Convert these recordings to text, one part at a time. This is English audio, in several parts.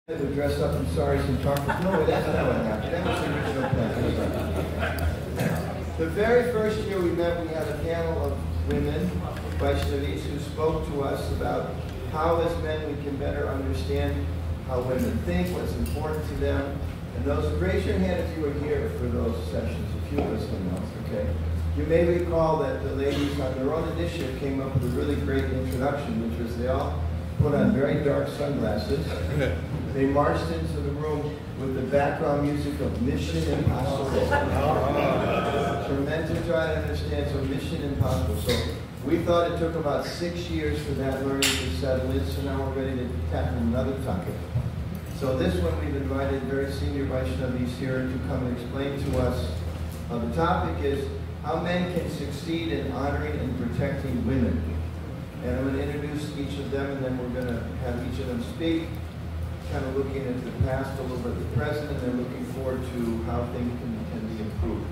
would dress up in saris and chocolates. No, that's not what happened. That was the original plan. The very first year we met, we had a panel of women, Vaishnavis, who spoke to us about how as men we can better understand how women think, what's important to them. And those, raise your hand if you were here for those sessions, a few of us know, okay? You may recall that the ladies on their own initiative came up with a really great introduction, which was they all put on very dark sunglasses. They marched into the room with the background music of Mission Impossible. For men to try to understand, so Mission Impossible. So we thought it took about 6 years for that learning to settle in, so now we're ready to tackle another topic. So this one we've invited very senior Vaishnavis here to come and explain to us. The topic is how men can succeed in honoring and protecting women. And I'm going to introduce each of them, and then we're going to have each of them speak, kind of looking at the past, a little bit at the present, and then looking forward to how things can be improved.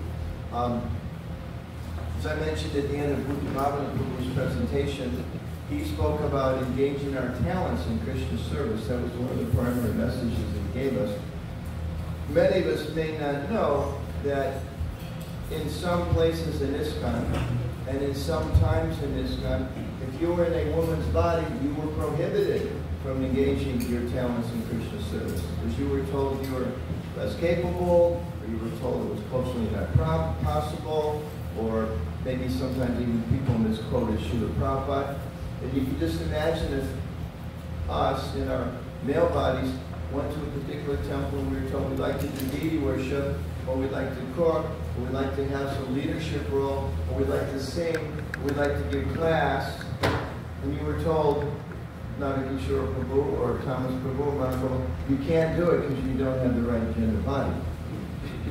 As I mentioned at the end of Rukmini's presentation, he spoke about engaging our talents in Krishna service. That was one of the primary messages that he gave us. Many of us may not know that in some places in ISKCON, and in some times in ISKCON, if you were in a woman's body, you were prohibited from engaging your talents in Krishna service. Because you were told you were less capable, or you were told it was culturally not possible, or maybe sometimes even people misquoted Srila Prabhupada. And you can just imagine if us, in our male bodies, went to a particular temple and we were told we'd like to do deity worship, or we'd like to cook, or we'd like to have some leadership role, or we'd like to sing, or we'd like to give class, and you were told, Nagakishore Prabhu or Thomas Prabhu, you can't do it because you don't have the right gender body.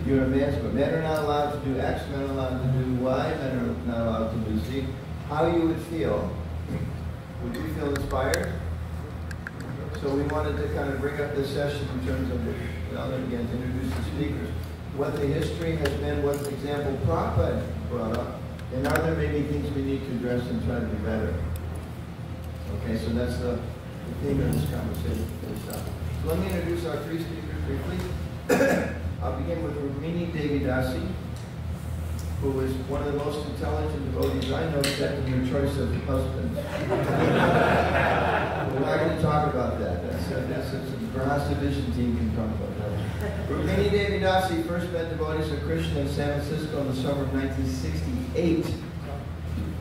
You're a man, but men are not allowed to do X, men are allowed to do Y, men are not allowed to do Z. How you would feel? Would you feel inspired? So we wanted to kind of bring up this session in terms of, again, to introduce the speakers, what the history has been, what example Prabhupada brought up, and are there maybe things we need to address and try to be better? Okay, so that's the theme of this conversation. So let me introduce our three speakers briefly. I'll begin with Rukmini Devi Dasi, who is one of the most intelligent devotees I know, second your choice of husband. We're not going to talk about that. That's the Praharana Vision team can talk about that. Rukmini Devi Dasi first met devotees of Krishna in San Francisco in the summer of 1968.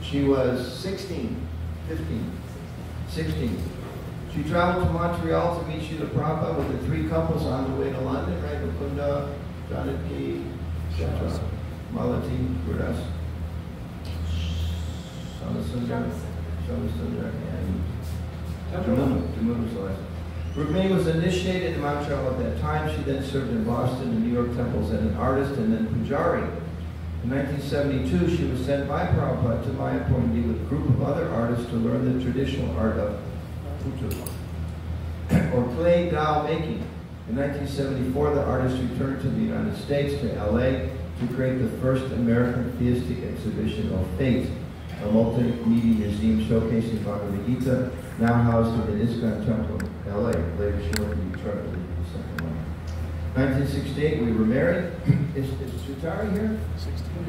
She was 16. She traveled to Montreal to meet Srila Prabhupada with the three couples on the way to London, right? Mukunda, Janaki, etc. Malati, Guras, Samasundar, and Jamuna. Rukmini was initiated in Montreal at that time. She then served in Boston and New York temples as an artist and then Pujari. In 1972, she was sent by Prabhupada to Mayapur India with a group of other artists to learn the traditional art of putu, or clay doll making. In 1974, the artist returned to the United States, to LA, to create the first American theistic exhibition of Fate, a multimedia museum showcasing Bhagavad Gita, now housed in the ISKCON Temple in LA. Later, she went to Detroit to lead the second one. 1968, we were married. Is Sutari here? 16.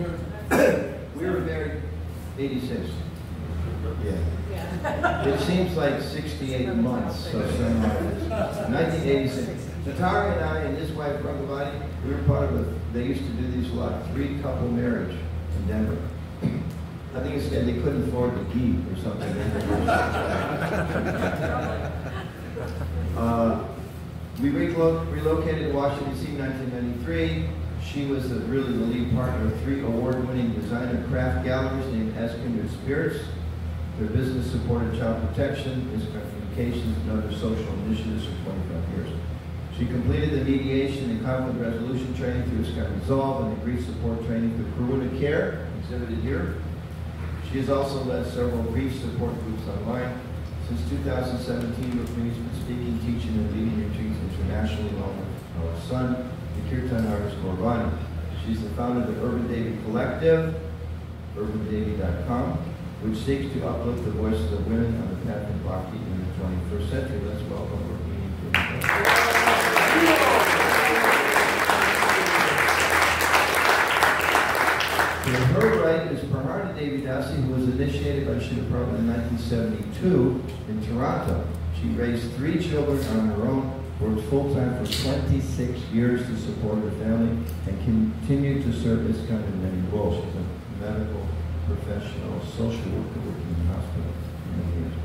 We were married 86. Yeah. It seems like 68 months. So 1986. Sutari and I and his wife Rangavati, we were part of they used to do these a lot, 3-couple marriage in Denver. I think it's they couldn't afford the ghee or something. We relocated to Washington, D.C. in 1993. She was really the lead partner of 3 award-winning designer craft galleries named As Kindred Spirits. Their business supported child protection, communications, and other social initiatives for 25 years. She completed the mediation and conflict resolution training through ISKCON Resolve and the grief support training through Karuna Care, exhibited here. She has also led several grief support groups online. Since 2017, Rukmini's been speaking, teaching, and leading retreats internationally along with our son, the Kirtan artist Gaurvani. She's the founder of the Urban Devi Collective, urbandevi.com, which seeks to uplift the voices of women on the path of bhakti in the 21st century. Let's welcome Rukmini. Department in 1972 in Toronto. She raised 3 children on her own, worked full-time for 26 years to support her family, and continued to serve this kind in many roles. She's a medical professional, social worker working in the hospital for many years.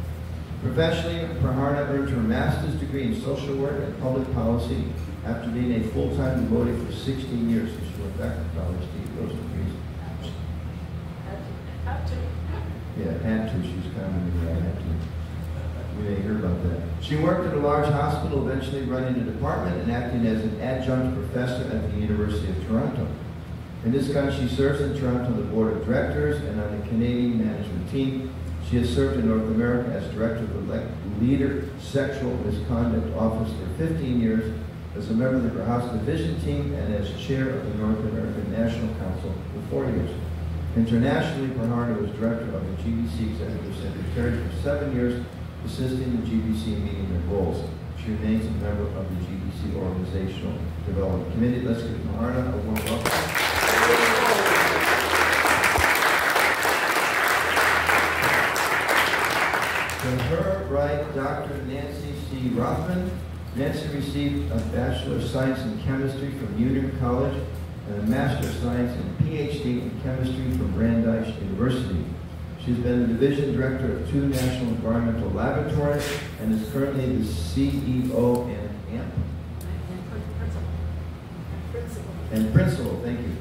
Professionally, Praharana earned her master's degree in social work and public policy after being a full-time devotee for 16 years. So she went back to college to get those degrees. Yeah, had to. She's kind of had to. We may hear about that. She worked at a large hospital, eventually running a department and acting as an adjunct professor at the University of Toronto. In this country, she serves in Toronto on the board of directors and on the Canadian management team. She has served in North America as director of the Leader Sexual Misconduct Office for 15 years, as a member of the House Division team, and as chair of the North American National Council for 4 years. Internationally, Praharana was director of the GBC Executive Secretary for 7 years, assisting the GBC meeting their goals. She remains a member of the GBC Organizational Development Committee. Let's give Praharana a warm welcome. To her right, Dr. Nancy C. Rothman. Nancy received a Bachelor of Science in Chemistry from Union College and a Master of Science and PhD in Chemistry from Brandeis University. She's been the Division Director of 2 National Environmental Laboratories and is currently the CEO and Principal, thank you.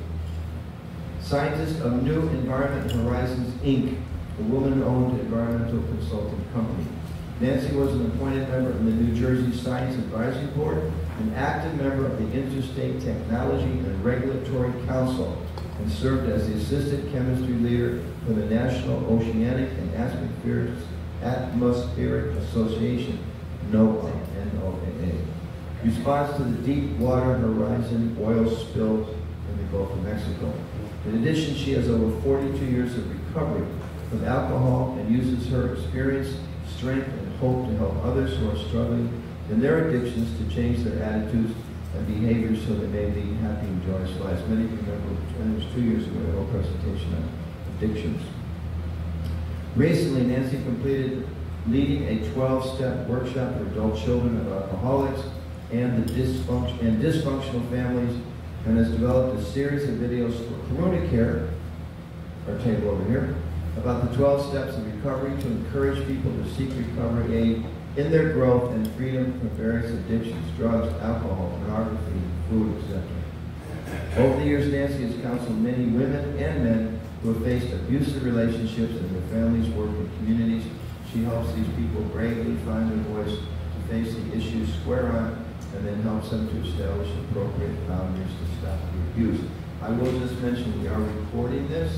Scientist of New Environment Horizons, Inc., a woman-owned environmental consulting company. Nancy was an appointed member of the New Jersey Science Advisory Board, an active member of the Interstate Technology and Regulatory Council, and served as the Assistant Chemistry Leader for the National Oceanic and Atmospheric Association, NOAA, N-O-A-A. Response to the Deepwater Horizon oil spill in the Gulf of Mexico. In addition, she has over 42 years of recovery from alcohol and uses her experience, strength, and hope to help others who are struggling in their addictions to change their attitudes and behaviors so they may lead happy and joyous lives. Many of you remember, it was 2 years ago, a whole presentation on addictions. Recently, Nancy completed leading a 12-step workshop for adult children of alcoholics and dysfunctional families, and has developed a series of videos for Corona Care, our table over here, about the 12 steps of recovery to encourage people to seek recovery aid in their growth and freedom from various addictions, drugs, alcohol, pornography, food, etc. Over the years, Nancy has counseled many women and men who have faced abusive relationships in their families, work, and communities. She helps these people bravely find their voice to face the issues square on, and then helps them to establish appropriate boundaries to stop the abuse. I will just mention we are recording this.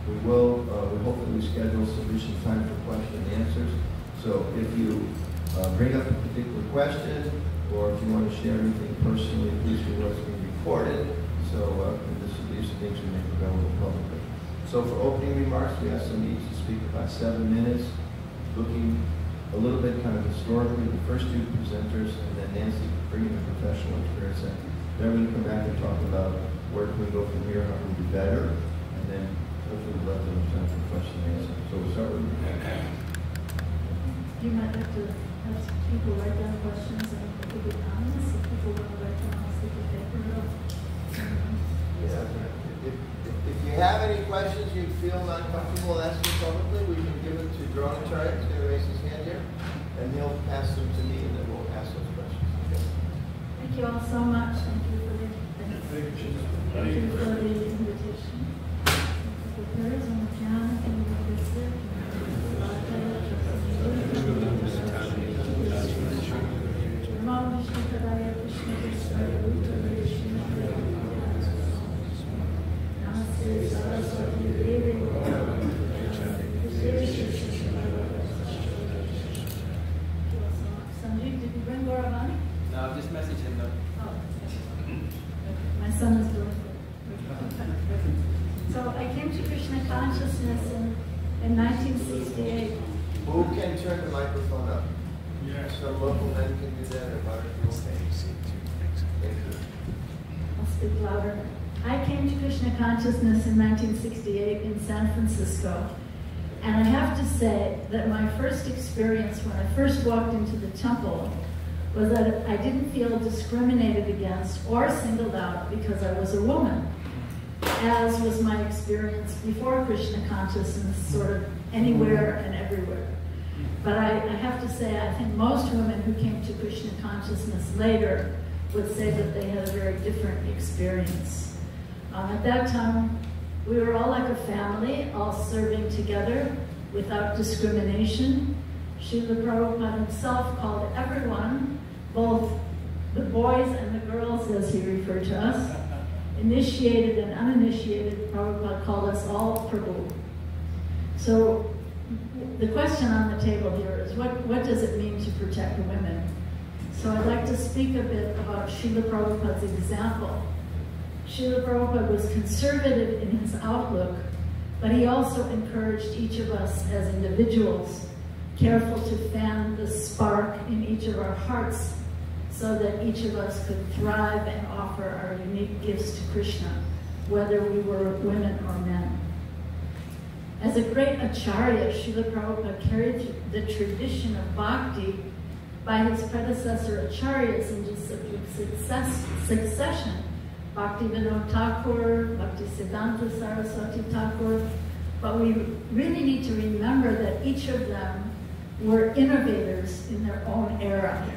We will hopefully schedule sufficient time for question and answers. So if you bring up a particular question, or if you want to share anything personally, please do what's being recorded. So these are things we make available publicly. So for opening remarks, we ask them each to speak about 7 minutes, looking a little bit kind of historically, the first 2 presenters, and then Nancy bringing the professional experience in. Then we're going to come back and talk about where can we go from here, how can we do better, and then hopefully we'll let them time for question and answer. So we'll start with you. You might have to have people write down questions and put it on this. If people want to write down on a slip of paper up. If you have any questions you feel not comfortable asking publicly, we can give them to Dronachari. He's going to raise his hand here, and he'll pass them to me, and then we'll ask those questions. Okay. Thank you all so much. Thank you for the invitation. Thank you for the invitation. The prayers on the piano and the visit. Sanjeev, did you bring Gauravani? No, I've just messaged him though. Oh, my son is doing it. So I came to Krishna consciousness in 1968. Who can turn the microphone up? Yes. Some local men can do that, or Butter, you okay? I'll speak louder. I came to Krishna consciousness in 1968 in San Francisco. And I have to say that my first experience when I first walked into the temple was that I didn't feel discriminated against or singled out because I was a woman, as was my experience before Krishna consciousness, sort of anywhere and everywhere. But I have to say, I think most women who came to Krishna consciousness later would say that they had a very different experience. At that time, we were all like a family, all serving together without discrimination. Srila Prabhupada himself called everyone, both the boys and the girls, as he referred to us, initiated and uninitiated. Prabhupada called us all Prabhu. So the question on the table here is, what does it mean to protect women? So I'd like to speak a bit about Srila Prabhupada's example. Srila Prabhupada was conservative in his outlook, but he also encouraged each of us as individuals, careful to fan the spark in each of our hearts so that each of us could thrive and offer our unique gifts to Krishna, whether we were women or men. As a great acharya, Srila Prabhupada carried the tradition of bhakti by his predecessor acharyas in succession. Bhakti Vinod Thakur, Bhakti Siddhanta Saraswati Thakur. But we really need to remember that each of them were innovators in their own era,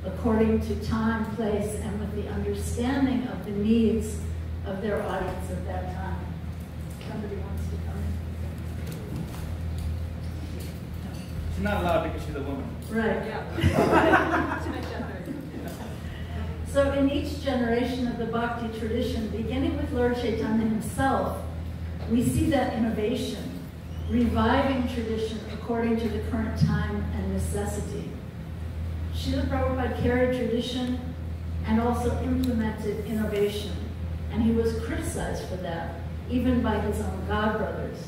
according to time, place, and with the understanding of the needs of their audience at that time. Somebody wants to come in? She's not allowed because she's a woman. Right. Yeah. So in each generation of the Bhakti tradition, beginning with Lord Chaitanya himself, we see that innovation, reviving tradition according to the current time and necessity. Srila Prabhupada carried tradition and also implemented innovation, and he was criticized for that, even by his own godbrothers.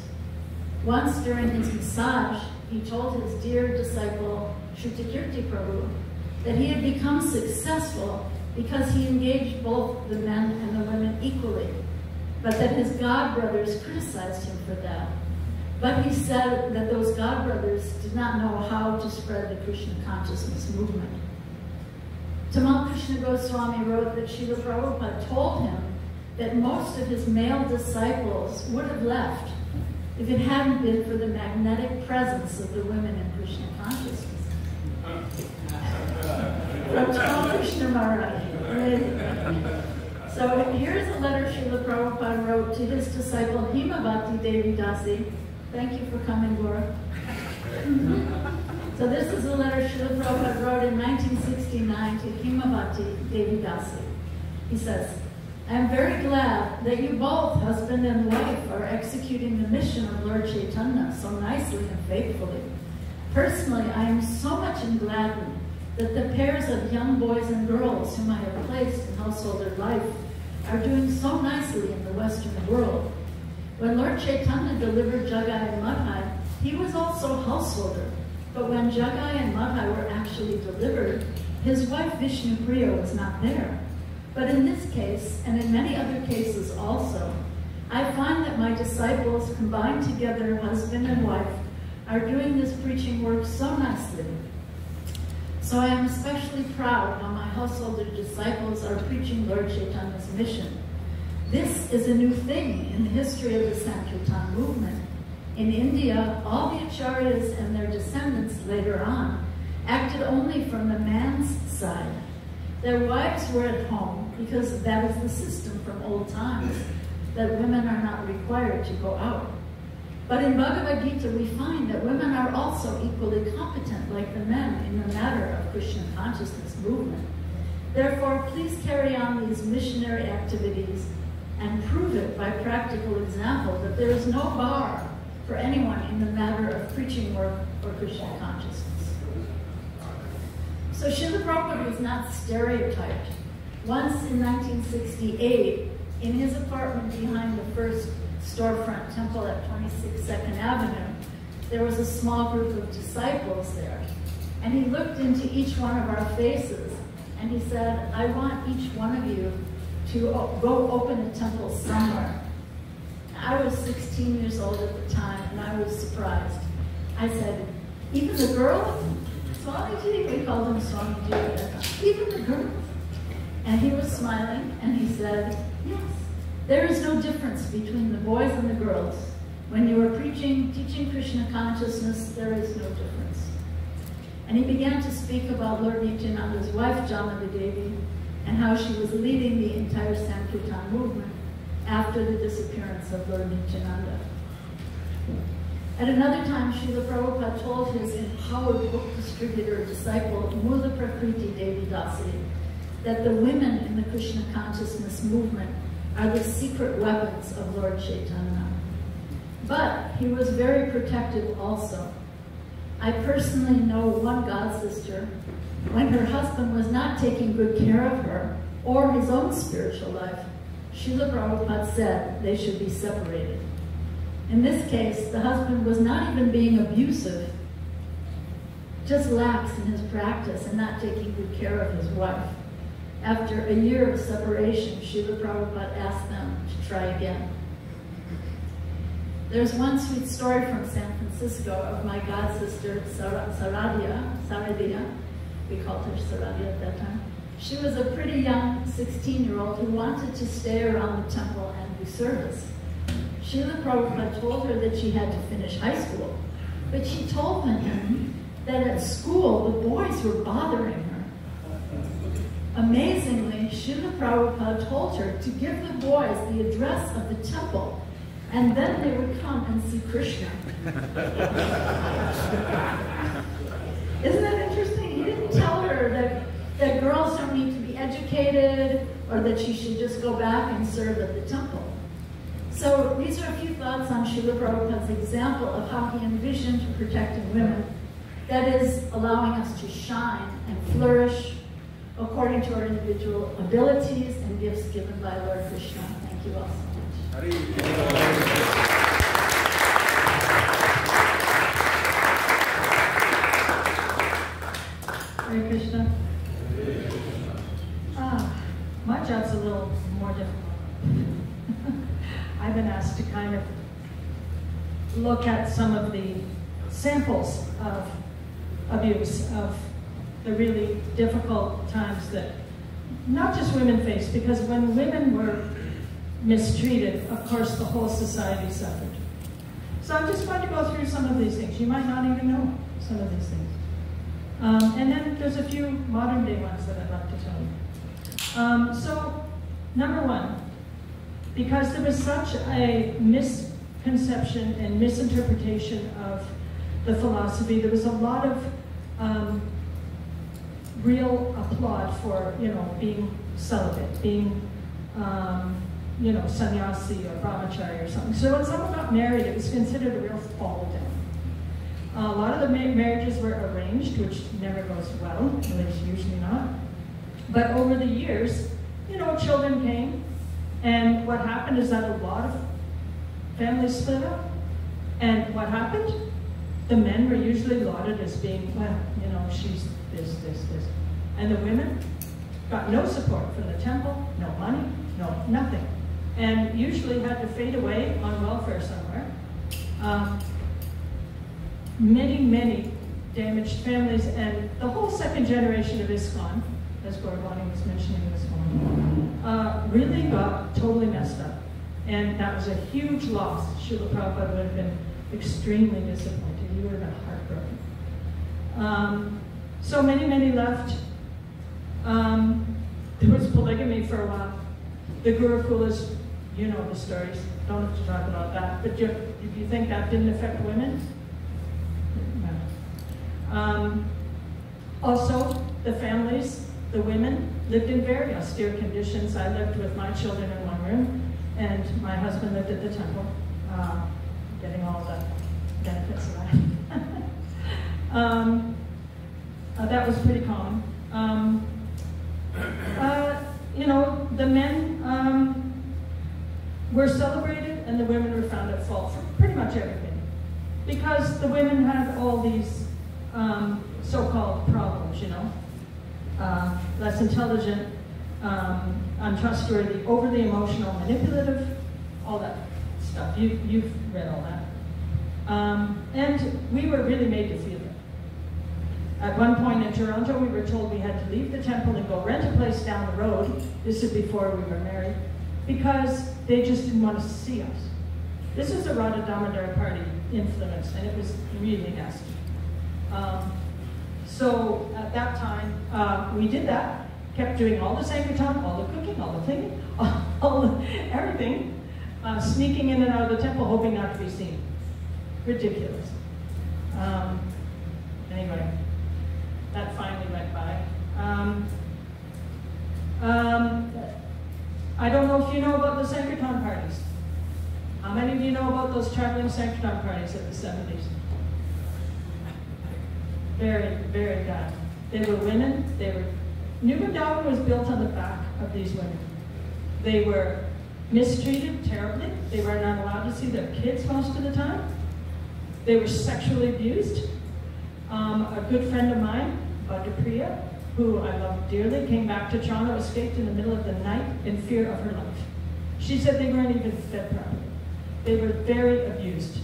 Once during his massage, he told his dear disciple, Shrutikirti Prabhu, that he had become successful because he engaged both the men and the women equally, but that his godbrothers criticized him for that. But he said that those godbrothers did not know how to spread the Krishna consciousness movement. Tamal Krishna Goswami wrote that Srila Prabhupada told him that most of his male disciples would have left if it hadn't been for the magnetic presence of the women in Krishna consciousness. From Tamal Krishna Maharaj. So here's a letter Srila Prabhupada wrote to his disciple Himavati Devi Dasi. Thank you for coming, Gora. So this is a letter Srila Prabhupada wrote in 1969 to Himavati Devi Dasi. He says, I am very glad that you both, husband and wife, are executing the mission of Lord Chaitanya so nicely and faithfully. Personally, I am so much gladdened that the pairs of young boys and girls whom I have placed in householder life are doing so nicely in the Western world. When Lord Chaitanya delivered Jagai and Madhai, he was also a householder. But when Jagai and Madhai were actually delivered, his wife Vishnu Priya was not there. But in this case, and in many other cases also, I find that my disciples, combined together, husband and wife, are doing this preaching work so nicely. So I am especially proud how my householder disciples are preaching Lord Chaitanya's mission. This is a new thing in the history of the Sankirtan movement. In India, all the acharyas and their descendants later on acted only from the man's side. Their wives were at home because that is the system from old times, that women are not required to go out. But in Bhagavad Gita, we find that women are also equally competent like the men in the matter of Krishna consciousness movement. Therefore, please carry on these missionary activities and prove it by practical example that there is no bar for anyone in the matter of preaching work for Krishna consciousness. So Srila Prabhupada was not stereotyped. Once in 1968, in his apartment behind the first storefront temple at 26 2nd Avenue, there was a small group of disciples there. And he looked into each one of our faces and he said, I want each one of you to go open a temple somewhere. I was 16 years old at the time, and I was surprised. I said, even the girls? Swamiji? We called him Swamiji at that time. Even the girls? And he was smiling, and he said, yes, there is no difference between the boys and the girls. When you are teaching Krishna consciousness, there is no difference. And he began to speak about Lord Nityananda's wife, Devi, and how she was leading the entire Sankirtan movement after the disappearance of Lord Nityananda. At another time, Srila Prabhupada told his empowered book distributor disciple, Mula Prakriti Devi Dasi, that the women in the Krishna consciousness movement are the secret weapons of Lord Chaitanya. But he was very protective also. I personally know one god sister, when her husband was not taking good care of her or his own spiritual life, Srila Prabhupada said they should be separated. In this case, the husband was not even being abusive, just lax in his practice and not taking good care of his wife. After a year of separation, Srila Prabhupada asked them to try again. There's one sweet story from San Francisco of my god sister, Saradia. We called her Saradia at that time. She was a pretty young 16-year-old who wanted to stay around the temple and do service. Srila Prabhupada told her that she had to finish high school, but she told him that at school the boys were bothering her. Amazingly, Srila Prabhupada told her to give the boys the address of the temple, and then they would come and see Krishna. Isn't that interesting? He didn't tell her that girls don't need to be educated or that she should just go back and serve at the temple. So these are a few thoughts on Srila Prabhupada's example of how he envisioned protecting women. That is, allowing us to shine and flourish according to our individual abilities and gifts given by Lord Krishna. Thank you all so much. Hare Krishna. My job's a little more difficult. I've been asked to kind of look at some of the samples of abuse, of the really difficult times that not just women face, because when women were mistreated, of course the whole society suffered. So I'm just going to go through some of these things. You might not even know some of these things. And then there's a few modern day ones that I'd like to tell you. So, number one, because there was such a misconception and misinterpretation of the philosophy, there was a lot of real applaud for, being celibate, being, sannyasi or brahmachari or something. So when someone got married, it was considered a real fall down. A lot of the marriages were arranged, which never goes well, at least usually not. But over the years, children came, and what happened is that a lot of families split up. And what happened? The men were usually lauded as being, well, she's this. And the women got no support from the temple, no money, no nothing. And usually had to fade away on welfare somewhere. Many damaged families, and the whole second generation of ISKCON, as Gordwani was mentioning this morning, really got totally messed up. And that was a huge loss. Srila Prabhupada would have been extremely disappointed. He would have been heartbroken. So many left. There was polygamy for a while. The Gurukulas, you know the stories. Don't have to talk about that. But do you think that didn't affect women? No. Also, the families, the women, lived in very austere conditions. I lived with my children in one room, and my husband lived at the temple, getting all the benefits of that. That was pretty common. The men were celebrated, and the women were found at fault for pretty much everything, because the women had all these so-called problems, less intelligent, untrustworthy, overly emotional, manipulative, all that stuff. stuff. You've read all that. And we were really made to feel it. At one point in Toronto, we were told we had to leave the temple and go rent a place down the road. This is before we were married, because they just didn't want us to see us. This was a Radha Damodar party influence, and it was really nasty. So at that time, we did that, kept doing all the Sankirtan, all the cooking, all the cleaning, everything, sneaking in and out of the temple, hoping not to be seen. Ridiculous. Anyway, that finally went by. I don't know if you know about the Sankirtan parties. How many of you know about those traveling Sankirtan parties of the 70s? Very, very bad. They were women. New Vrindaban was built on the back of these women. They were mistreated terribly. They were not allowed to see their kids most of the time. They were sexually abused. A good friend of mine, Priya, who I love dearly, came back to Toronto, escaped in the middle of the night in fear of her life. She said they weren't even fed properly. They were very abused.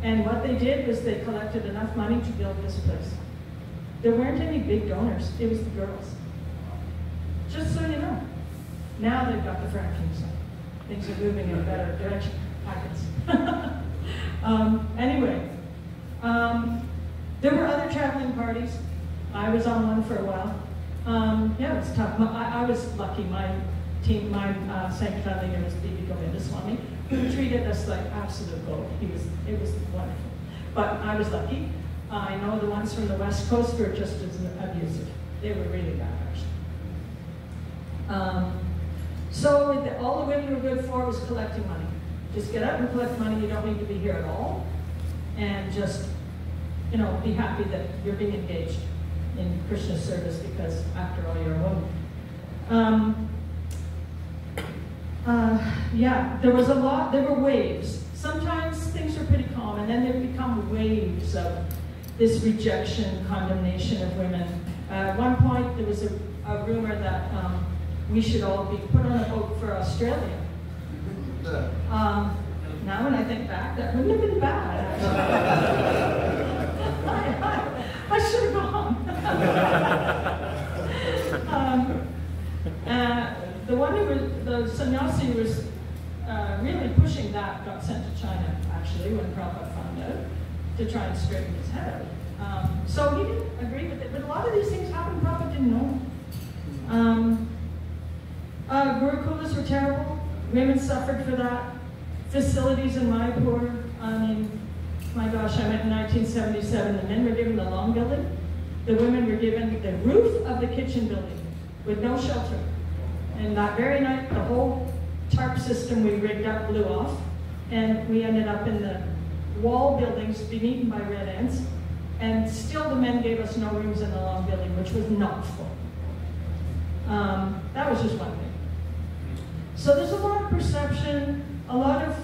And what they did was they collected enough money to build this place. There weren't any big donors, it was the girls. Just so you know. Now they've got the fracking, so things are moving in a better direction. Packets. Anyway, there were other traveling parties. I was on one for a while. Yeah, it was tough. I was lucky. My team, my Sankirtan leader was Devi Swami, who treated us like absolute gold. It was wonderful. But I was lucky. I know the ones from the West Coast were just as abusive. They were really bad, actually. So all the women were good for was collecting money. Just get out and collect money. You don't need to be here at all. And just, you know, be happy that you're being engaged in Krishna service, because after all, you're a woman. Yeah, there was a lot, there were waves. Sometimes things were pretty calm, and then there become waves of this rejection, condemnation of women. At one point, there was a rumor that we should all be put on a boat for Australia. Now when I think back, that wouldn't have been bad, actually. I should have gone. The one who was, the sannyasi who was really pushing that got sent to China, actually, when Prabhupada found out, to try and straighten his head out. So he didn't agree with it, but a lot of these things happened, Prabhupada didn't know. Gurukulas were terrible. Women suffered for that. Facilities in Mayapur, I mean, my gosh, I went in 1977. The men were given the long building. The women were given the roof of the kitchen building with no shelter. And that very night, the whole tarp system we rigged up blew off, and we ended up in the wall buildings being eaten by red ants. And still the men gave us no rooms in the long building, which was not full. That was just one thing. So there's a lot of perception, a lot of,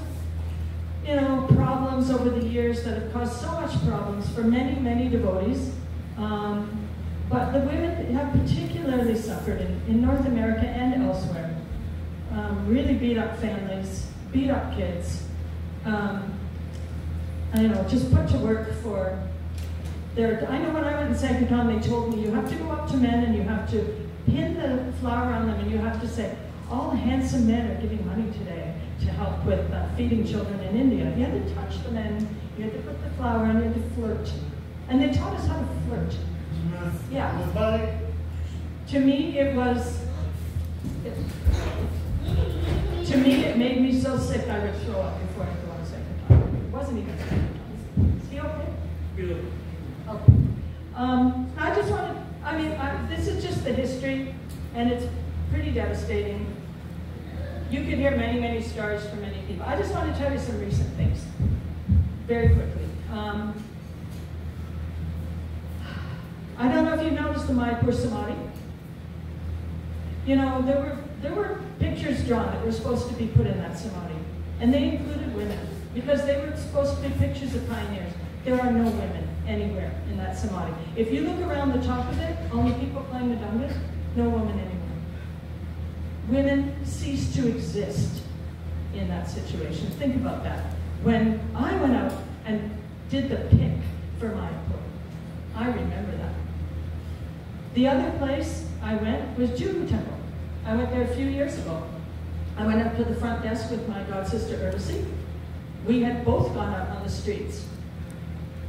you know, problems over the years that have caused so much problems for many, many devotees. But the women have particularly suffered in North America and elsewhere. Really beat up families, beat up kids. I don't know, just put to work for their, I know when I went in Sankirtan, they told me you have to go up to men and you have to pin the flower on them and you have to say, all the handsome men are giving money today to help with feeding children in India. You had to touch the men, you had to put the flower on, you had to flirt. And they taught us how to flirt. Yeah. To me, it was, to me, it made me so sick I would throw up before I go on Sankirtan. It wasn't even Sankirtan. Is he okay? Good. Okay. I just wanted, I mean, this is just the history, and it's pretty devastating. You could hear many, many stories from many people. I just want to tell you some recent things, very quickly. I don't know if you noticed the Mayapur Samadhi. You know, there were pictures drawn that were supposed to be put in that Samadhi, and they included women, because they were supposed to be pictures of pioneers. There are no women anywhere in that Samadhi. If you look around the top of it, only people playing the dangas, no woman anywhere. Women cease to exist in that situation. Think about that. When I went out and did the pick for my book, I remember that. The other place I went was Judo Temple. I went there a few years ago. I went up to the front desk with my god sister Dasi. We had both gone out on the streets.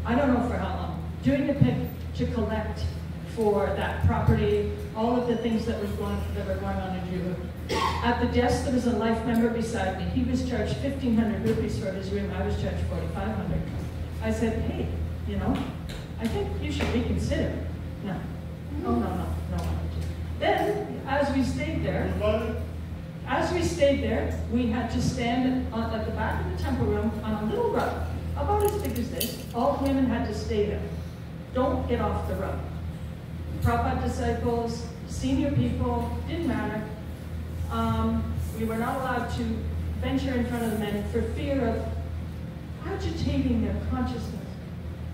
I don't know for how long, doing the pick to collect for that property, all of the things that were going on in Judo. At the desk, there was a life member beside me. He was charged 1,500 rupees for his room. I was charged 4,500. I said, hey, you know, I think you should reconsider. No. Oh, no. Then, as we stayed there, we had to stand at the back of the temple room on a little rug, about as big as this. All the women had to stay there. Don't get off the rug. Prabhupada disciples, senior people, didn't matter. We were not allowed to venture in front of the men for fear of agitating their consciousness.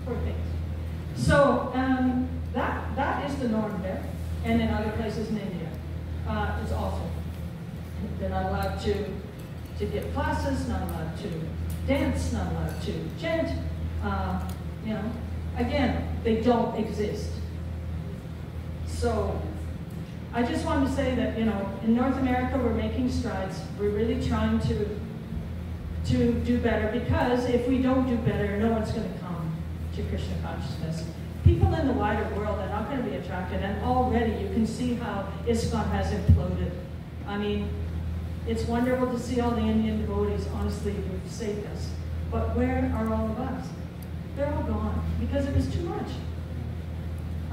Poor things. So that is the norm there, and in other places in India. It's awful. They're not allowed to give classes, not allowed to dance, not allowed to chant. You know, again, they don't exist. So I just wanted to say that, you know, in North America, we're making strides. We're really trying to do better, because if we don't do better, no one's going to come to Krishna consciousness. People in the wider world are not going to be attracted, and already you can see how ISKCON has imploded. I mean, it's wonderful to see all the Indian devotees, honestly, who've saved us. But where are all of us? They're all gone, because it was too much.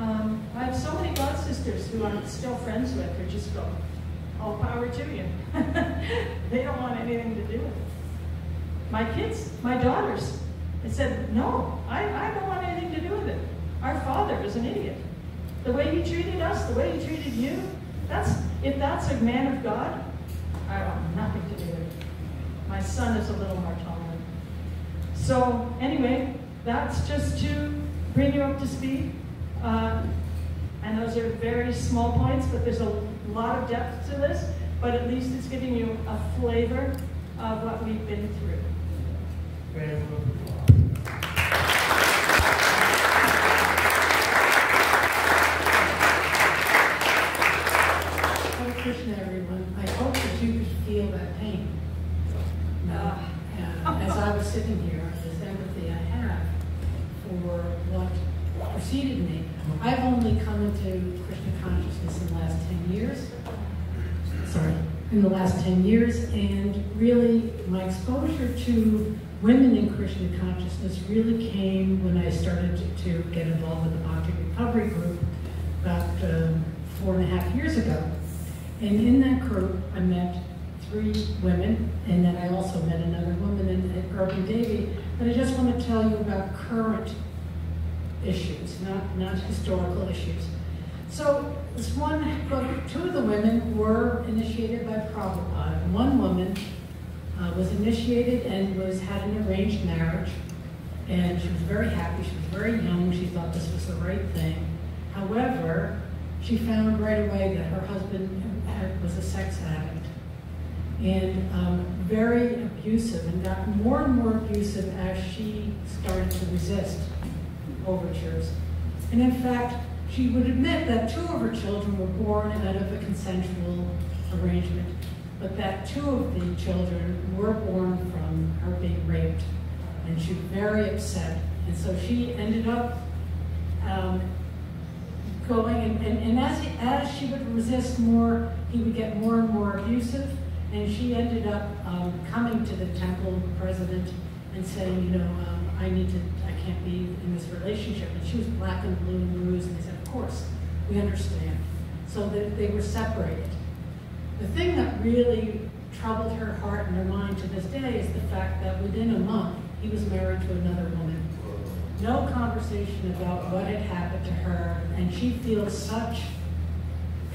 I have so many god sisters who I'm still friends with who just go, all power to you. They don't want anything to do with it. My kids, my daughters, they said, no, I don't want anything to do with it. Our father is an idiot. The way he treated us, the way he treated you, if that's a man of God, I want nothing to do with it. My son is a little more tolerant. So anyway, that's just to bring you up to speed. And those are very small points, but there's a lot of depth to this, but at least it's giving you a flavor of what we've been through. Very well. Hare Krishna, everyone. I hope that you could feel that pain. As I was sitting here, this empathy I have for what preceded me. I've only come into Krishna consciousness in the last 10 years. In the last 10 years, and really my exposure to women in Krishna consciousness really came when I started to get involved with the Bhakti Recovery Group about 4.5 years ago. And in that group, I met 3 women, and then I also met another woman in Devi. But I just want to tell you about current issues, not historical issues. So this one, 2 of the women were initiated by Prabhupada. One woman was initiated and had an arranged marriage, and she was very happy. She was very young. She thought this was the right thing. However, she found right away that her husband was a sex addict and very abusive, and got more and more abusive as she started to resist overtures. And in fact, she would admit that 2 of her children were born out of a consensual arrangement, but that 2 of the children were born from her being raped, and she was very upset. And so she ended up going, and as she would resist more, he would get more and more abusive, and she ended up coming to the temple president and saying, you know, I can't be in this relationship. And she was black and blue and bruised, and they said, of course, we understand. So they were separated. The thing that really troubled her heart and her mind to this day is the fact that within a month, he was married to another woman. No conversation about what had happened to her, and she feels such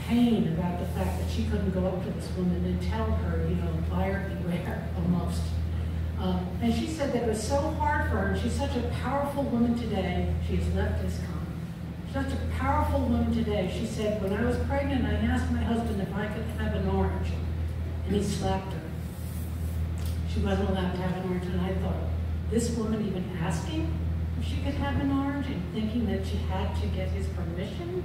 pain about the fact that she couldn't go up to this woman and tell her, you know, buyer beware, almost. And she said that it was so hard for her, and she's such a powerful woman today. She's left ISKCON. Such a powerful woman today. She said, when I was pregnant, I asked my husband if I could have an orange, and he slapped her. she wasn't allowed to have an orange. And I thought, this woman even asking if she could have an orange and thinking that she had to get his permission?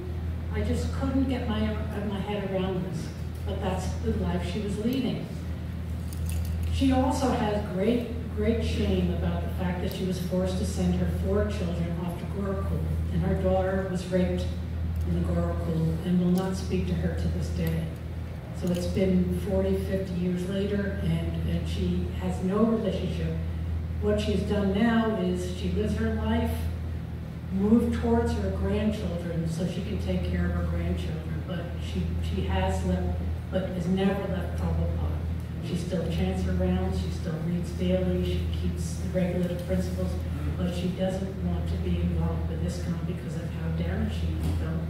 I just couldn't get my head around this. But that's the life she was leading. She also has great shame about the fact that she was forced to send her 4 children off to Gurukul, and her daughter was raped in the Gurukul and will not speak to her to this day. So it's been 40, 50 years later, and she has no relationship. What she's done now is she lives her life, moved towards her grandchildren so she can take care of her grandchildren, but she has left, but has never left Prabhupada. She still chants her rounds, she still reads daily, she keeps the regulative principles, but she doesn't want to be involved with ISKCON because of how damaged she felt.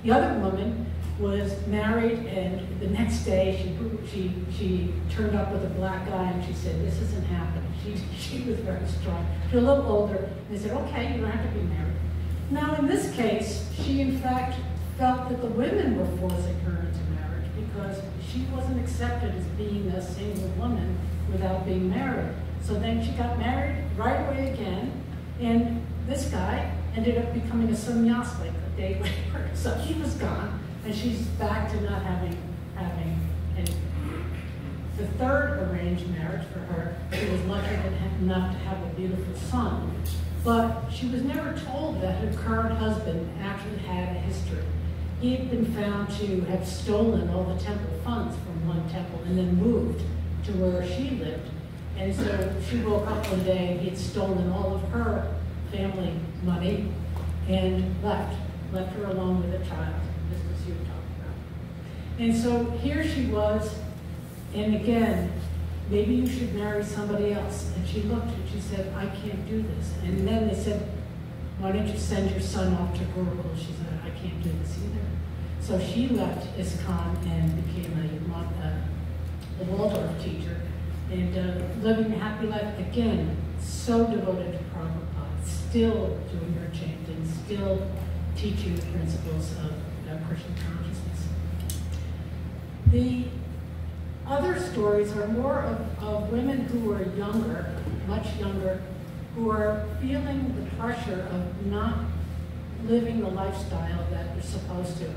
The other woman was married, and the next day she turned up with a black eye and she said, this isn't happening. She was very strong. She was a little older, and they said, okay, you don't have to be married. Now in this case, she in fact felt that the women were forcing her into marriage because she wasn't accepted as being a single woman without being married. So then she got married right away again, and this guy ended up becoming a sannyas like a day later. So he was gone, and she's back to not having anything. The third arranged marriage for her, she was lucky enough to have a beautiful son, but she was never told that her current husband actually had a history. He had been found to have stolen all the temple funds from one temple and then moved to where she lived. And so she woke up one day and he had stolen all of her family money and left her alone with a child. This was you talking about. And so here she was, and again, maybe you should marry somebody else. And she looked and she said, I can't do this. And then they said, why don't you send your son off to Gurukul? She said, I can't do this either. So she left ISKCON and became a Waldorf teacher and living a happy life again, so devoted to Prabhupada, still doing her chanting, still teaching the principles of Krishna consciousness. The other stories are more of women who are younger, much younger, who are feeling the pressure of not living the lifestyle that they're supposed to.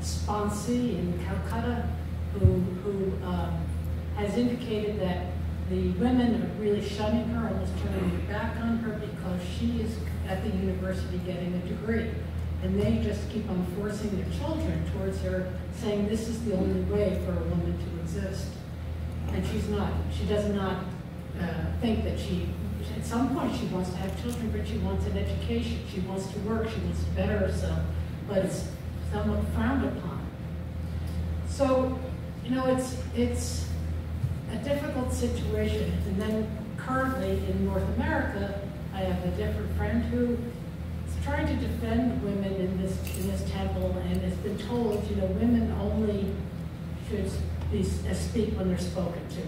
Sponsi in Calcutta, who has indicated that the women are really shunning her, almost turning their back on her because she is at the university getting a degree. And they just keep on forcing their children towards her, saying this is the only way for a woman to exist. And she does not think that at some point she wants to have children, but she wants an education. She wants to work, she wants to better herself, but it's somewhat frowned upon. So, it's a difficult situation. And then currently in North America, I have a different friend who is trying to defend women in this temple and has been told, women only should speak when they're spoken to,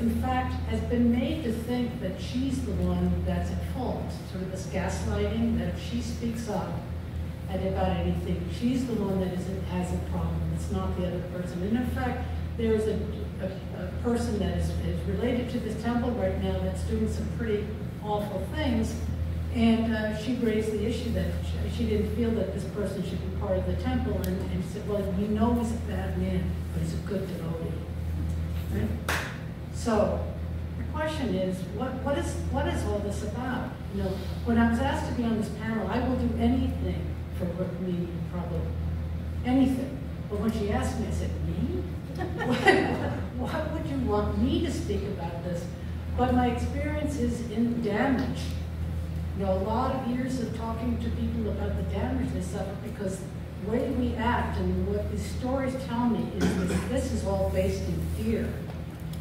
in fact has been made to think that she's the one that's at fault, sort of this gaslighting, that if she speaks up about anything, she's the one that has a problem. It's not the other person. And in fact, there is a person that is related to this temple right now that's doing some pretty awful things, and she raised the issue that she didn't feel that this person should be part of the temple, and said, well, he's a bad man, but he's a good devotee. Right? So the question is, what is all this about? When I was asked to be on this panel, I will do anything for Rukmini and Prabhu, anything. But when she asked me, I said, me? Why would you want me to speak about this? But my experience is in damage. A lot of years of talking to people about the damage they suffer because the way we act and what these stories tell me is this is all based in fear.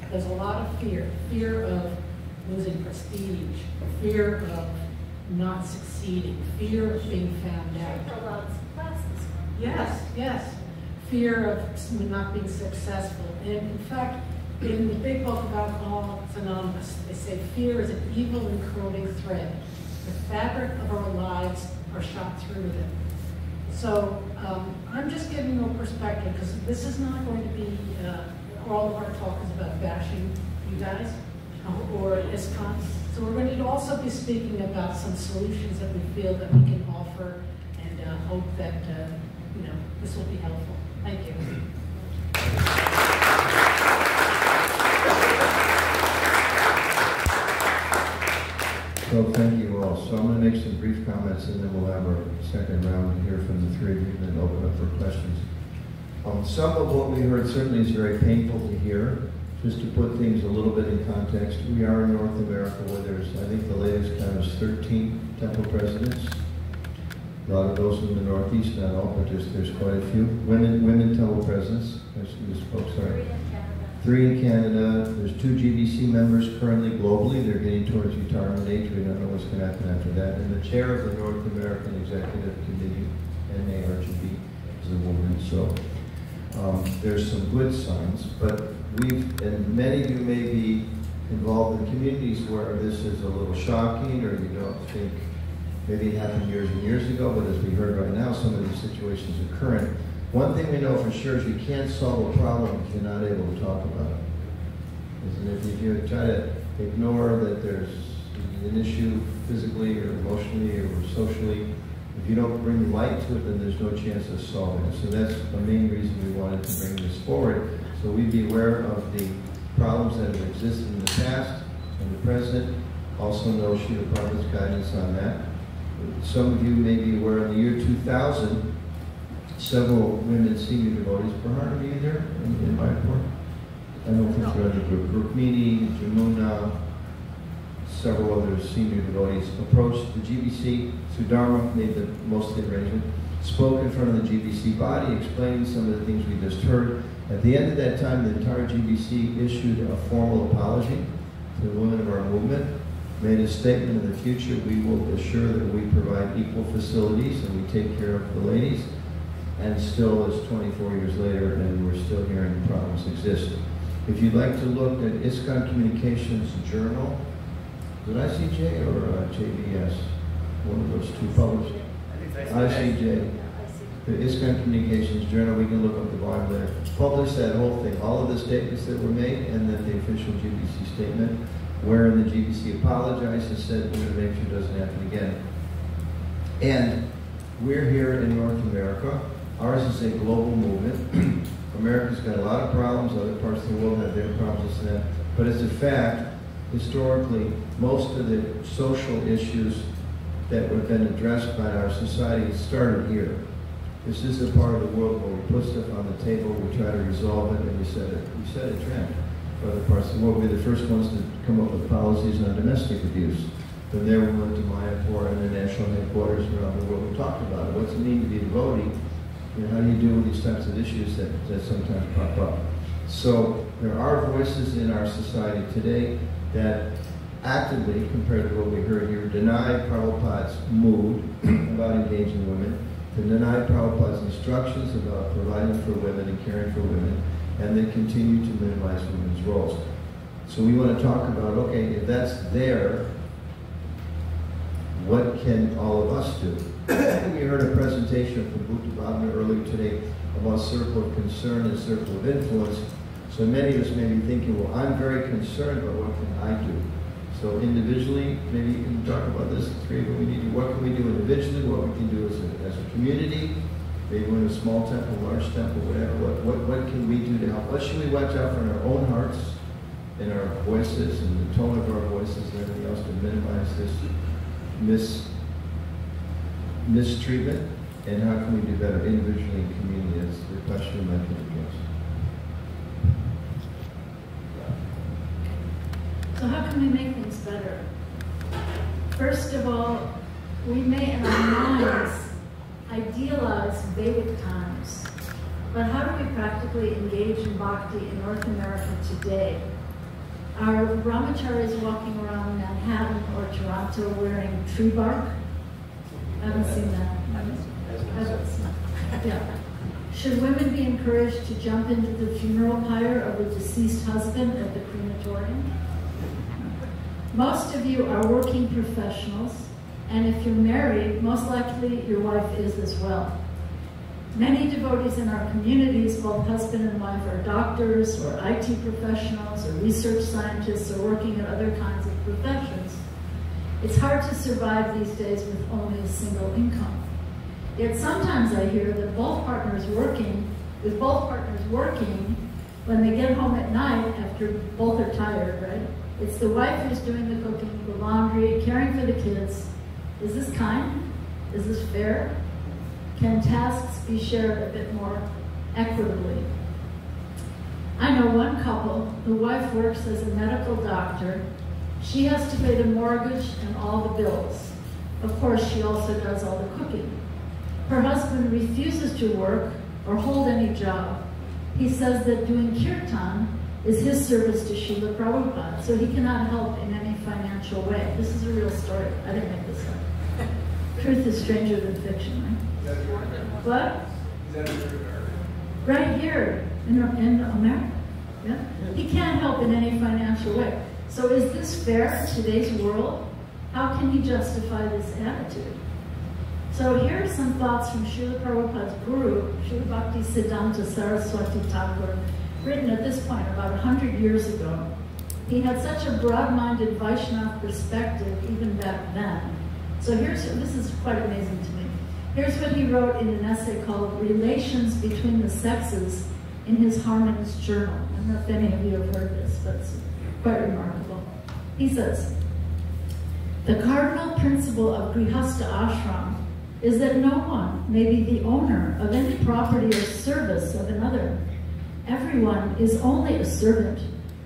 There's a lot of fear. Fear of losing prestige, fear of not succeeding, fear of being found out. Yes. Fear of not being successful. And in fact, in the big book of Alcoholics Anonymous, they say fear is an evil and curling thread. The fabric of our lives are shot through with it. So I'm just giving you a perspective because this is not going to be all of our talk is about bashing you guys or ISKCON. So we're going to also be speaking about some solutions that we feel that we can offer, and hope that this will be helpful. Thank you. So thank you all. So I'm going to make some brief comments, and then we'll have our second round here from the three of you, and then open up for questions. Some of what we heard certainly is very painful to hear. Just to put things a little bit in context, we are in North America where there's, I think the latest count is 13 temple presidents. A lot of those in the Northeast, not all, but there's quite a few. Women temple presidents, as you spoke, sorry. 3 in Canada. There's 2 GBC members currently globally. They're getting towards retirement age. We don't know what's going to happen after that. And the chair of the North American Executive Committee, NARGB, is a woman. So there's some good signs, but and many of you may be involved in communities where this is a little shocking, or you don't think maybe it happened years and years ago, but as we heard right now, some of these situations are current. One thing we know for sure is you can't solve a problem if you're not able to talk about it. And if you try to ignore that there's an issue physically or emotionally or socially, if you don't bring light to it, then there's no chance of solving it. So that's the main reason we wanted to bring this forward. So we'd be aware of the problems that have existed in the past, and the President also knows she Department's guidance on that. Some of you may be aware in the year 2000, several women senior devotees, Praharana, are you there in my report? I don't think you're in the group. Rukmini, Jamuna, several other senior devotees approached the GBC. Sudharma made the most of the arrangement, spoke in front of the GBC body, explaining some of the things we just heard. At the end of that time, the entire GBC issued a formal apology to the women of our movement, made a statement in the future, we will assure that we provide equal facilities and we take care of the ladies. And still, it's 24 years later, and we're still hearing problems exist. If you'd like to look at ISKCON Communications Journal, did I see J or JBS? One of those two published. ICJ. The ISKCON Communications Journal, we can look up the volume there. Publish that whole thing, all of the statements that were made, and then the official GBC statement, wherein the GBC apologized and said we're going to make sure it doesn't happen again. And we're here in North America. Ours is a global movement. America's got a lot of problems, other parts of the world have their problems, this and that. But it's a fact, historically, most of the social issues that have been addressed by our society started here. This is a part of the world where we put stuff on the table, we try to resolve it, and we set a trend for other parts of the world. We're the first ones to come up with policies on domestic abuse. From there we went to Mayapur and the national headquarters around the world. We talked about it. What's it mean to be a devotee? How do you deal with these types of issues that sometimes pop up? So there are voices in our society today that actively, compared to what we heard here, deny Prabhupada's mood about engaging women, to deny Prabhupada's instructions about providing for women and caring for women, and they continue to minimize women's roles. So we want to talk about, okay, if that's there, what can all of us do? We heard a presentation from Bhuta Bhavna earlier today about circle of concern and circle of influence. So many of us may be thinking, well, I'm very concerned, but what can I do? So individually, maybe you can talk about this, three of what we need to do. What can we do individually? What we can do as a community? Maybe we're in a small temple, large temple, whatever. What can we do to help? What should we watch out for in our own hearts, in our voices, and the tone of our voices, and everything else to minimize this mistreatment? And how can we do better individually and community? That's the question my people asked. So how can we make things better? First of all, we may in our minds idealize Vedic times, but how do we practically engage in bhakti in North America today? Are brahmacharis walking around Manhattan or Toronto wearing tree bark? I haven't seen that. Yeah. Should women be encouraged to jump into the funeral pyre of a deceased husband at the crematorium? Most of you are working professionals, and if you're married, most likely your wife is as well. Many devotees in our communities, both husband and wife, are doctors or IT professionals or research scientists or working at other kinds of professions. It's hard to survive these days with only a single income. Yet sometimes I hear that with both partners working, when they get home at night after both are tired, right? It's the wife who's doing the cooking, the laundry, caring for the kids. Is this kind? Is this fair? Can tasks be shared a bit more equitably? I know one couple, the wife works as a medical doctor. She has to pay the mortgage and all the bills. Of course, she also does all the cooking. Her husband refuses to work or hold any job. He says that doing kirtan is his service to Srila Prabhupada, so he cannot help in any financial way. This is a real story. I didn't make this up. Truth is stranger than fiction, right? What? Right here in America. Yeah? He can't help in any financial way. So is this fair in today's world? How can he justify this attitude? So here are some thoughts from Srila Prabhupada's guru, Srila Bhakti Siddhanta Saraswati Thakur, written at this point about 100 years ago. He had such a broad-minded Vaishnava perspective even back then. So this is quite amazing to me. Here's what he wrote in an essay called Relations Between the Sexes in his Harmonist Journal. I don't know if any of you have heard this, but it's quite remarkable. He says, the cardinal principle of Grihastha Ashram is that no one may be the owner of any property or service of another. Everyone is only a servant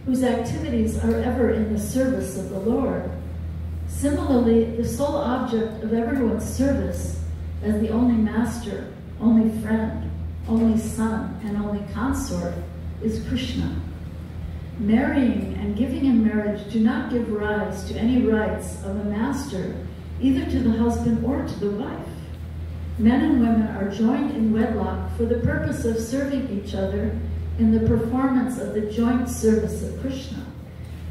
whose activities are ever in the service of the Lord. Similarly, the sole object of everyone's service as the only master, only friend, only son, and only consort is Krishna. Marrying and giving in marriage do not give rise to any rights of a master, either to the husband or to the wife. Men and women are joined in wedlock for the purpose of serving each other in the performance of the joint service of Krishna.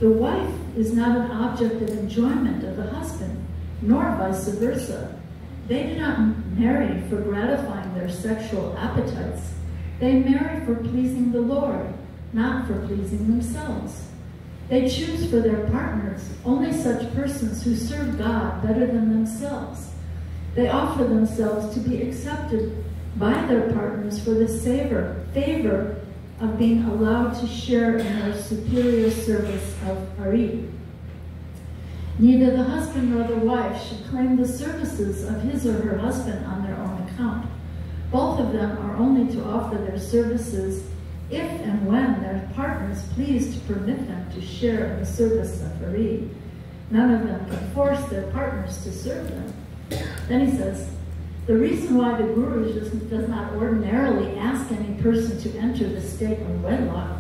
The wife is not an object of enjoyment of the husband, nor vice versa. They do not marry for gratifying their sexual appetites. They marry for pleasing the Lord, not for pleasing themselves. They choose for their partners only such persons who serve God better than themselves. They offer themselves to be accepted by their partners for the favor of being allowed to share in their superior service of Hari. Neither the husband nor the wife should claim the services of his or her husband on their own account. Both of them are only to offer their services if and when their partners please to permit them to share in the service of Hari. None of them can force their partners to serve them. Then he says, the reason why the Guru does not ordinarily ask any person to enter the state of wedlock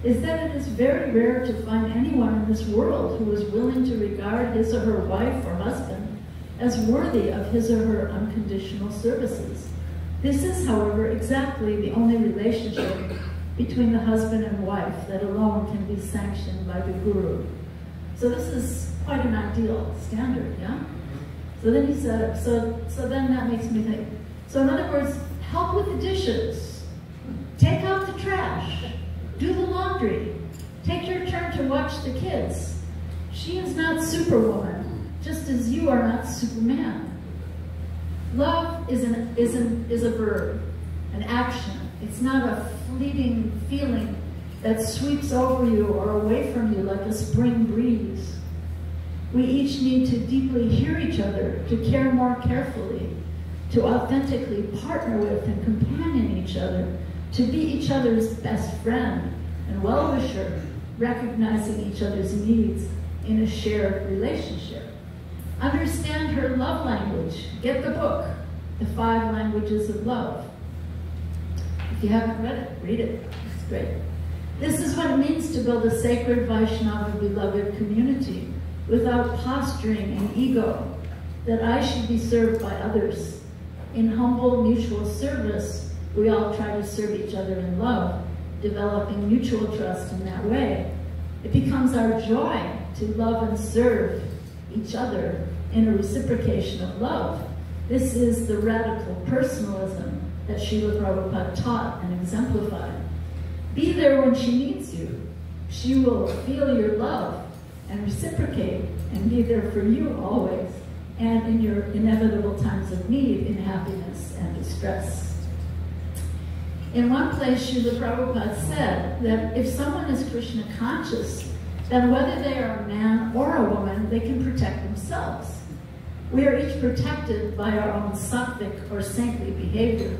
is that it is very rare to find anyone in this world who is willing to regard his or her wife or husband as worthy of his or her unconditional services. This is, however, exactly the only relationship between the husband and wife that alone can be sanctioned by the Guru. So this is quite an ideal standard, yeah? So then he said, so then that makes me think. So in other words, help with the dishes, take out the trash, do the laundry, take your turn to watch the kids. She is not Superwoman, just as you are not Superman. Love is a verb, an action. It's not a fleeting feeling that sweeps over you or away from you like a spring breeze. We each need to deeply hear each other, to care more carefully, to authentically partner with and companion each other, to be each other's best friend and well-wisher, recognizing each other's needs in a shared relationship. Understand her love language. Get the book, The 5 Languages of Love. If you haven't read it, read it. It's great. This is what it means to build a sacred Vaishnava beloved community without posturing and ego, that I should be served by others. In humble mutual service, we all try to serve each other in love, developing mutual trust in that way. It becomes our joy to love and serve each other in a reciprocation of love. This is the radical personalism that Srila Prabhupada taught and exemplified. Be there when she needs you. She will feel your love and reciprocate and be there for you always, and in your inevitable times of need, in happiness and distress. In one place, Srila Prabhupada said that if someone is Krishna conscious, then whether they are a man or a woman, they can protect themselves. We are each protected by our own sattvic or saintly behavior.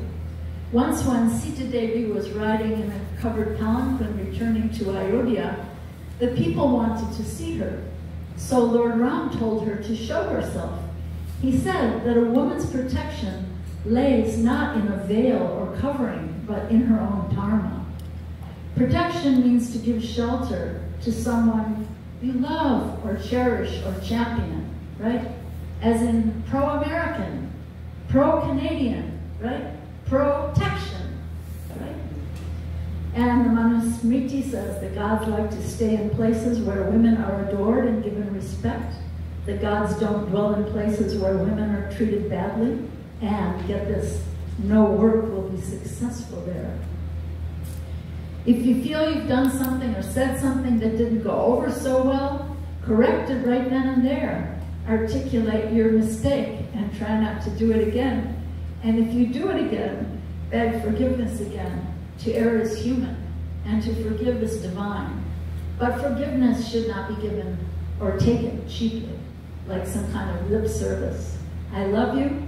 Once when Sita Devi was riding in a covered palanquin returning to Ayodhya, the people wanted to see her. So Lord Ram told her to show herself. He said that a woman's protection lays not in a veil or covering, but in her own dharma. Protection means to give shelter to someone you love or cherish or champion, right? As in pro-American, pro-Canadian, right? Protection, right? And the Manusmriti says that gods like to stay in places where women are adored and given respect. The gods don't dwell in places where women are treated badly. And get this, no work will be successful there. If you feel you've done something or said something that didn't go over so well, correct it right then and there. Articulate your mistake and try not to do it again. And if you do it again, beg forgiveness again. To err is human, and to forgive is divine. But forgiveness should not be given or taken cheaply, like some kind of lip service. I love you.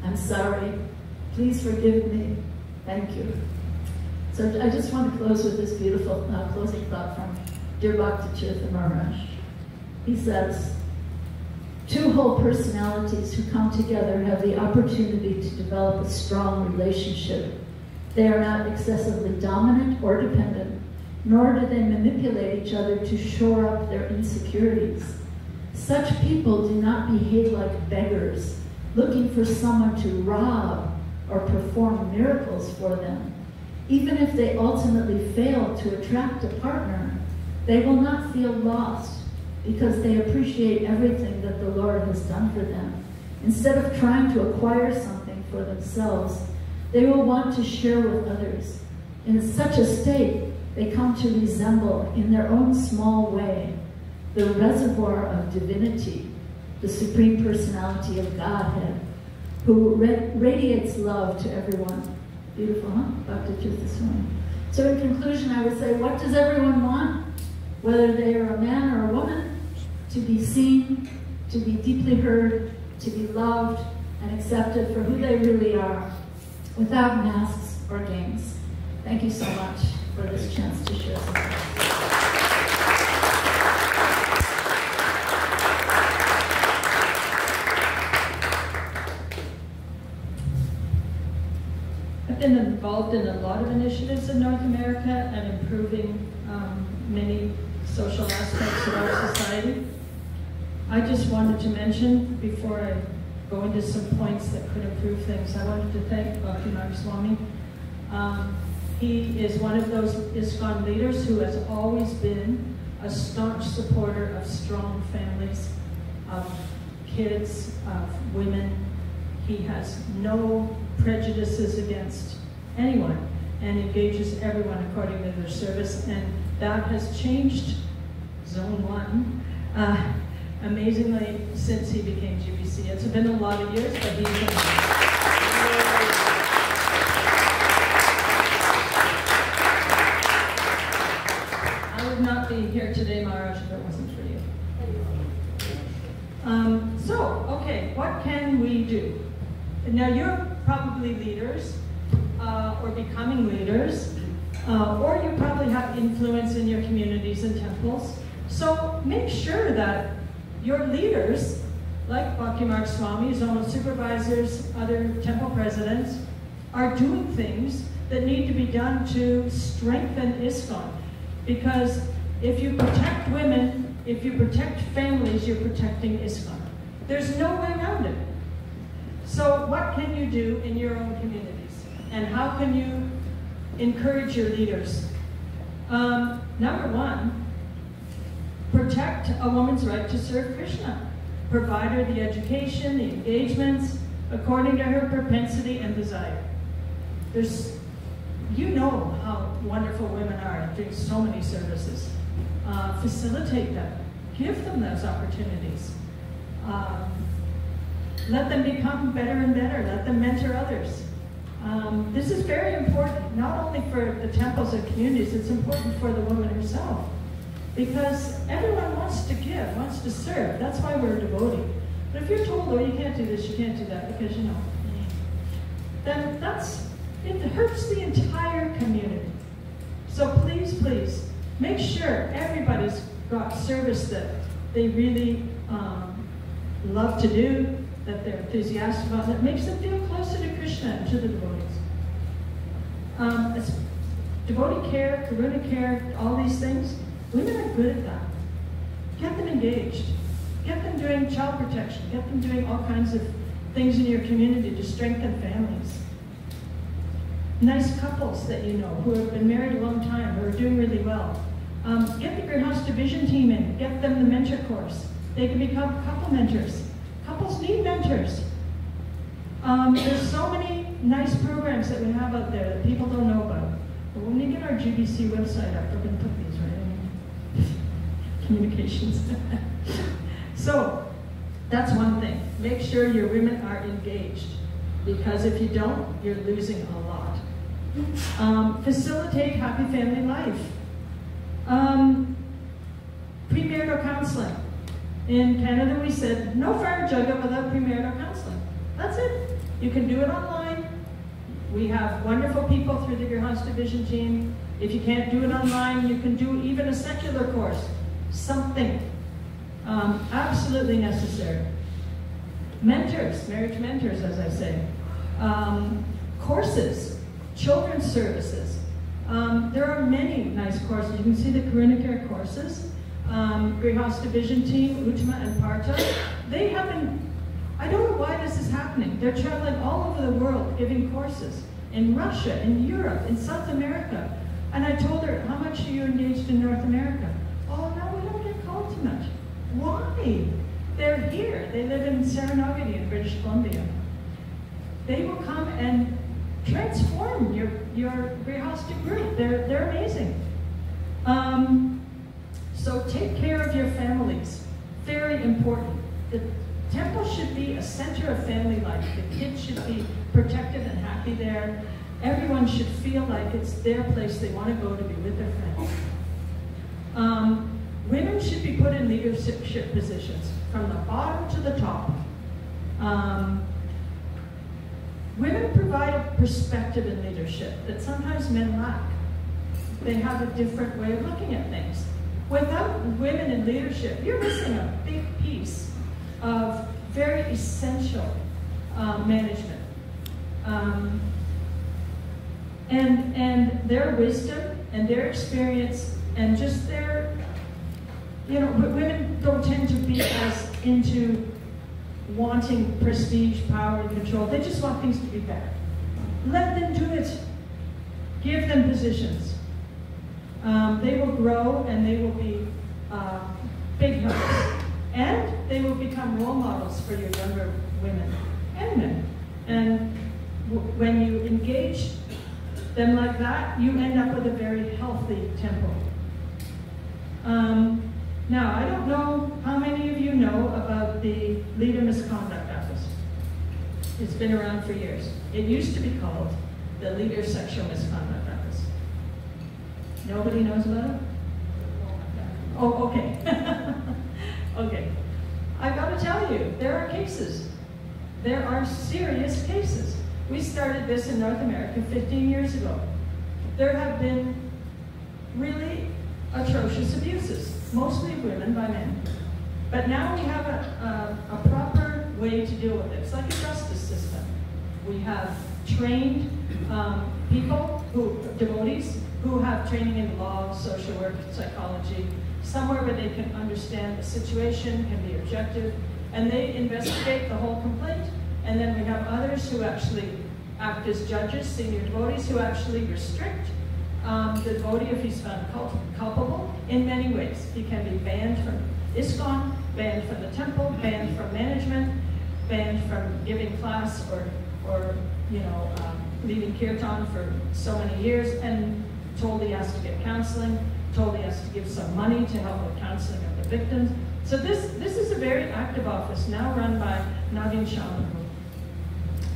I'm sorry. Please forgive me. Thank you. So I just want to close with this beautiful closing thought from Dear Bhakti Tirtha Maharaj. He says, two whole personalities who come together have the opportunity to develop a strong relationship. They are not excessively dominant or dependent, nor do they manipulate each other to shore up their insecurities. Such people do not behave like beggars, looking for someone to rob or perform miracles for them. Even if they ultimately fail to attract a partner, they will not feel lost because they appreciate everything that the Lord has done for them. Instead of trying to acquire something for themselves, they will want to share with others. In such a state, they come to resemble, in their own small way, the reservoir of divinity, the Supreme Personality of Godhead, who radiates love to everyone. Beautiful, huh? Bhakti Tirtha Swami. So in conclusion, I would say, what does everyone want? Whether they are a man or a woman, to be seen, to be deeply heard, to be loved and accepted for who they really are, without masks or games. Thank you so much for this chance to share something. I've been involved in a lot of initiatives in North America and improving many social aspects of our society. I just wanted to mention, before I go into some points that could improve things, I wanted to thank Bhakti Marg Swami. He is one of those ISKCON leaders who has always been a staunch supporter of strong families, of kids, of women. He has no prejudices against anyone and engages everyone according to their service, and that has changed Zone 1 amazingly since he became GBC. It's been a lot of years, but he's I would not be here today, Maharaj, if it wasn't for you. Okay, what can we do? Now, you're probably leaders, or becoming leaders, or you probably have influence in your communities and temples. So make sure that your leaders, like Bhakti Marg Swami, Zonal supervisors, other temple presidents, are doing things that need to be done to strengthen ISKCON. Because if you protect women, if you protect families, you're protecting ISKCON. There's no way around it. So what can you do in your own communities? And how can you encourage your leaders? Number one, protect a woman's right to serve Krishna. Provide her the education, the engagements, according to her propensity and desire. you know how wonderful women are doing so many services. Facilitate them. Give them those opportunities. Let them become better and better. Let them mentor others. This is very important, not only for the temples and communities, it's important for the woman herself. Because everyone wants to give, wants to serve. That's why we're a devotee. But if you're told, oh, you can't do this, you can't do that, because you know, then it hurts the entire community. So please, please, make sure everybody's got service that they really love to do, that they're enthusiastic about, that makes them feel closer to Krishna and to the devotees. Devotee care, karuna care, all these things, women are good at that. Get them engaged. Get them doing child protection. Get them doing all kinds of things in your community to strengthen families. Nice couples that you know who have been married a long time, who are doing really well. Get the Greenhouse Division team in. Get them the mentor course. They can become couple mentors. Couples need mentors. There's so many nice programs that we have out there that people don't know about. But when we get our GBC website up, we're going to put these right in. Communications. So, that's one thing. Make sure your women are engaged. Because if you don't, you're losing a lot. Facilitate happy family life. Premarital counseling. In Canada, we said, no fire yoga without premarital counseling. That's it. You can do it online. We have wonderful people through the Greenhouse Division team. If you can't do it online, you can do even a secular course. Something. Absolutely necessary. Mentors, marriage mentors, as I say. Courses, children's services. There are many nice courses. You can see the Karuna Care courses. Greenhouse Division team, Uttama and Partha, they have been, I don't know why this is happening. They're traveling all over the world giving courses. In Russia, in Europe, in South America. And I told her, how much are you engaged in North America? Oh, no, we don't get called too much. Why? They're here. They live in Serenogity in British Columbia. They will come and transform your Greenhouse group. They're amazing. So take care of your families. Very important. The temple should be a center of family life. The kids should be protected and happy there. Everyone should feel like it's their place they want to go to be with their friends. Women should be put in leadership positions from the bottom to the top. Women provide a perspective in leadership that sometimes men lack. They have a different way of looking at things. Without women in leadership, you're missing a big piece of very essential management. And their wisdom and their experience and just their, women don't tend to be as into wanting prestige, power, and control. They just want things to be better. Let them do it. Give them positions. They will grow and they will be big helpers. And they will become role models for your younger women and men. And when you engage them like that, you end up with a very healthy temple. Now, I don't know how many of you know about the Leader Misconduct Office. It's been around for years. It used to be called the Leader Sexual Misconduct Office. Nobody knows about it? Oh, okay. Okay. I've got to tell you, there are cases. There are serious cases. We started this in North America 15 years ago. There have been really atrocious abuses, mostly of women by men. But now we have a proper way to deal with it. It's like a justice system. We have trained people, devotees, who have training in law, social work, psychology, somewhere where they can understand the situation, can be objective, and they investigate the whole complaint. And then we have others who actually act as judges, senior devotees, who actually restrict the devotee if he's found culpable in many ways. He can be banned from ISKCON, banned from the temple, banned from management, banned from giving class or leading kirtan for so many years, and told he has to get counseling, told he has to give some money to help with counseling of the victims. So this is a very active office, now run by Naveen Sharma,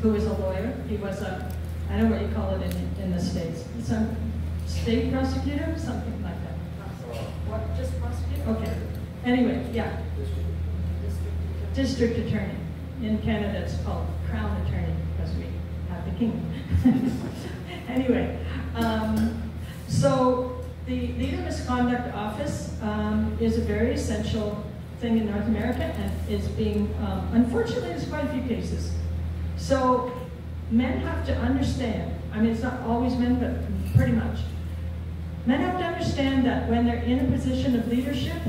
who is a lawyer. He was a, I don't know what you call it in the States, some state prosecutor, something like that. What, just prosecutor? Okay. Anyway, yeah. District attorney. In Canada, it's called crown attorney because we have the king. Anyway, so the Leader Misconduct Office is a very essential thing in North America, and is being, unfortunately, there's quite a few cases. So men have to understand, I mean, it's not always men, but pretty much. Men have to understand that when they're in a position of leadership,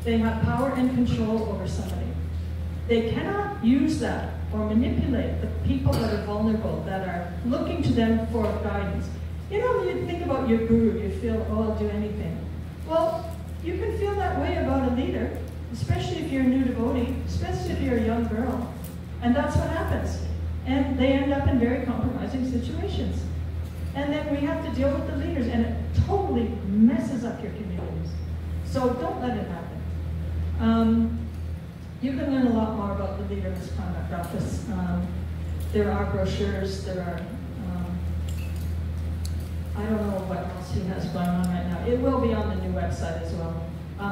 they have power and control over somebody. They cannot use that or manipulate the people that are vulnerable, that are looking to them for guidance. You know, when you think about your guru, you feel, oh, I'll do anything. Well, you can feel that way about a leader, especially if you're a new devotee, especially if you're a young girl. And that's what happens. And they end up in very compromising situations. And then we have to deal with the leaders, and it totally messes up your communities. So don't let it happen. You can learn a lot more about the Leader Misconduct Office. There are brochures, there are, I don't know what else he has going on right now. It will be on the new website as well.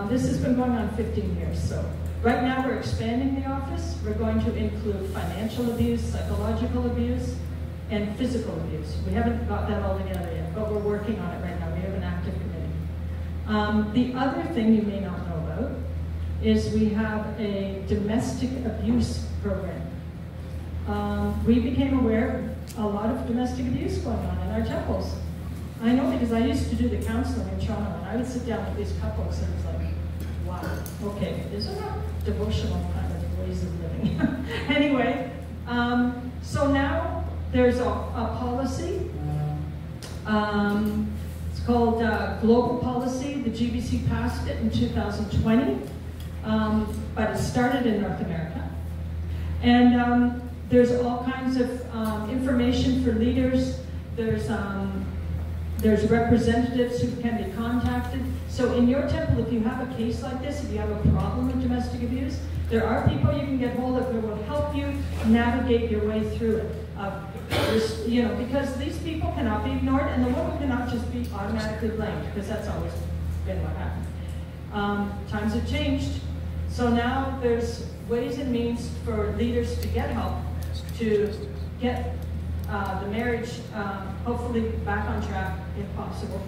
This has been going on 15 years, so. Right now we're expanding the office. We're going to include financial abuse, psychological abuse, and physical abuse. We haven't got that all together yet, but we're working on it right now. We have an active committee. The other thing you may not know about is we have a domestic abuse program. We became aware of a lot of domestic abuse going on in our temples. I know because I used to do the counseling in Toronto, and I would sit down with these couples and it's like, wow, okay, these are not devotional kind of ways of living. Anyway, so now there's a policy. It's called Global Policy. The GBC passed it in 2020, but it started in North America. And there's all kinds of information for leaders. There's representatives who can be contacted. So in your temple, if you have a case like this, if you have a problem with domestic abuse, there are people you can get hold of who will help you navigate your way through it. You know, because these people cannot be ignored, and the woman cannot just be automatically blamed, because that's always been what happened. Times have changed, so now there's ways and means for leaders to get help, to get the marriage hopefully back on track if possible.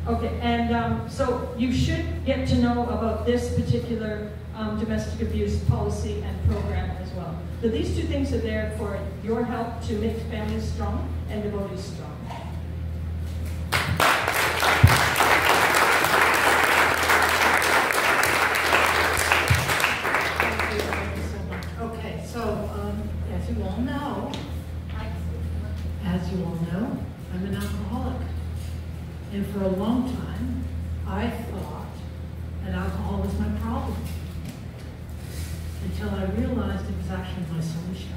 Okay, and so you should get to know about this particular domestic abuse policy and program as well. So these two things are there for your help to make families strong and devotees strong. I'm an alcoholic. And for a long time, I thought that alcohol was my problem. Until I realized it was actually my solution.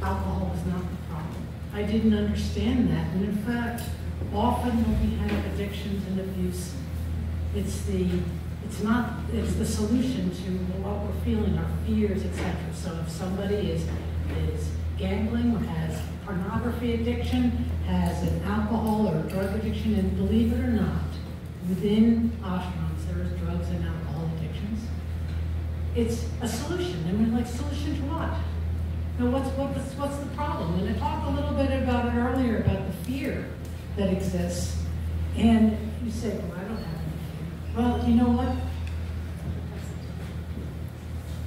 Alcohol was not the problem. I didn't understand that. And in fact, often when we have addictions and abuse, it's the solution to what we're feeling, our fears, etc. So if somebody is gambling or has pornography addiction, has an alcohol or drug addiction, and believe it or not, within ashrams there is drugs and alcohol addictions. It's a solution, and we're like, solution to what? Now what's the problem? And I talked a little bit about it earlier, about the fear that exists. And you say, well, I don't have any fear. Well, you know what?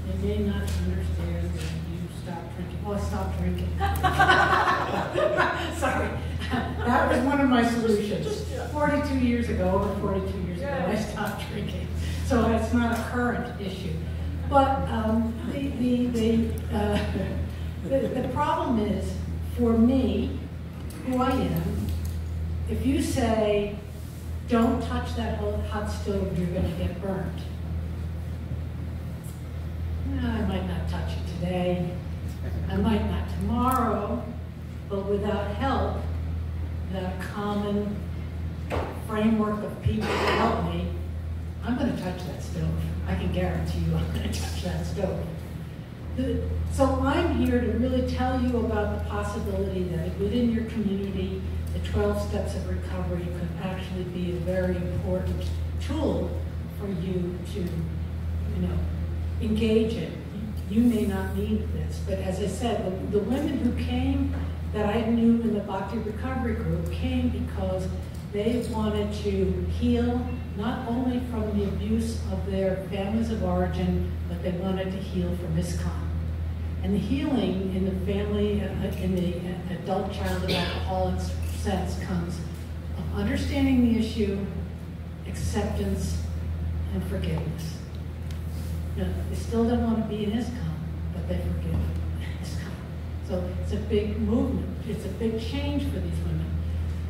They may not understand that you stopped drinking. Oh, I stopped drinking. Sorry. That was one of my solutions. 42 years ago, over 42 years ago, I stopped drinking. So it's not a current issue. But the problem is, for me, who I am, if you say, don't touch that hot stove, you're going to get burnt. I might not touch it today, I might not tomorrow, but without help, without a common framework of people to help me, I'm going to touch that stove. I can guarantee you I'm going to touch that stove. So I'm here to really tell you about the possibility that within your community, the 12 steps of recovery could actually be a very important tool for you to, engage in. You may not need this, but as I said, the women who came that I knew in the Bhakti Recovery Group came because they wanted to heal not only from the abuse of their families of origin, but they wanted to heal from ISKCON. And the healing in the family, in the adult child of alcoholics sense comes of understanding the issue, acceptance, and forgiveness. They still don't want to be in ISKCON, but they forgive ISKCON. So it's a big movement. It's a big change for these women.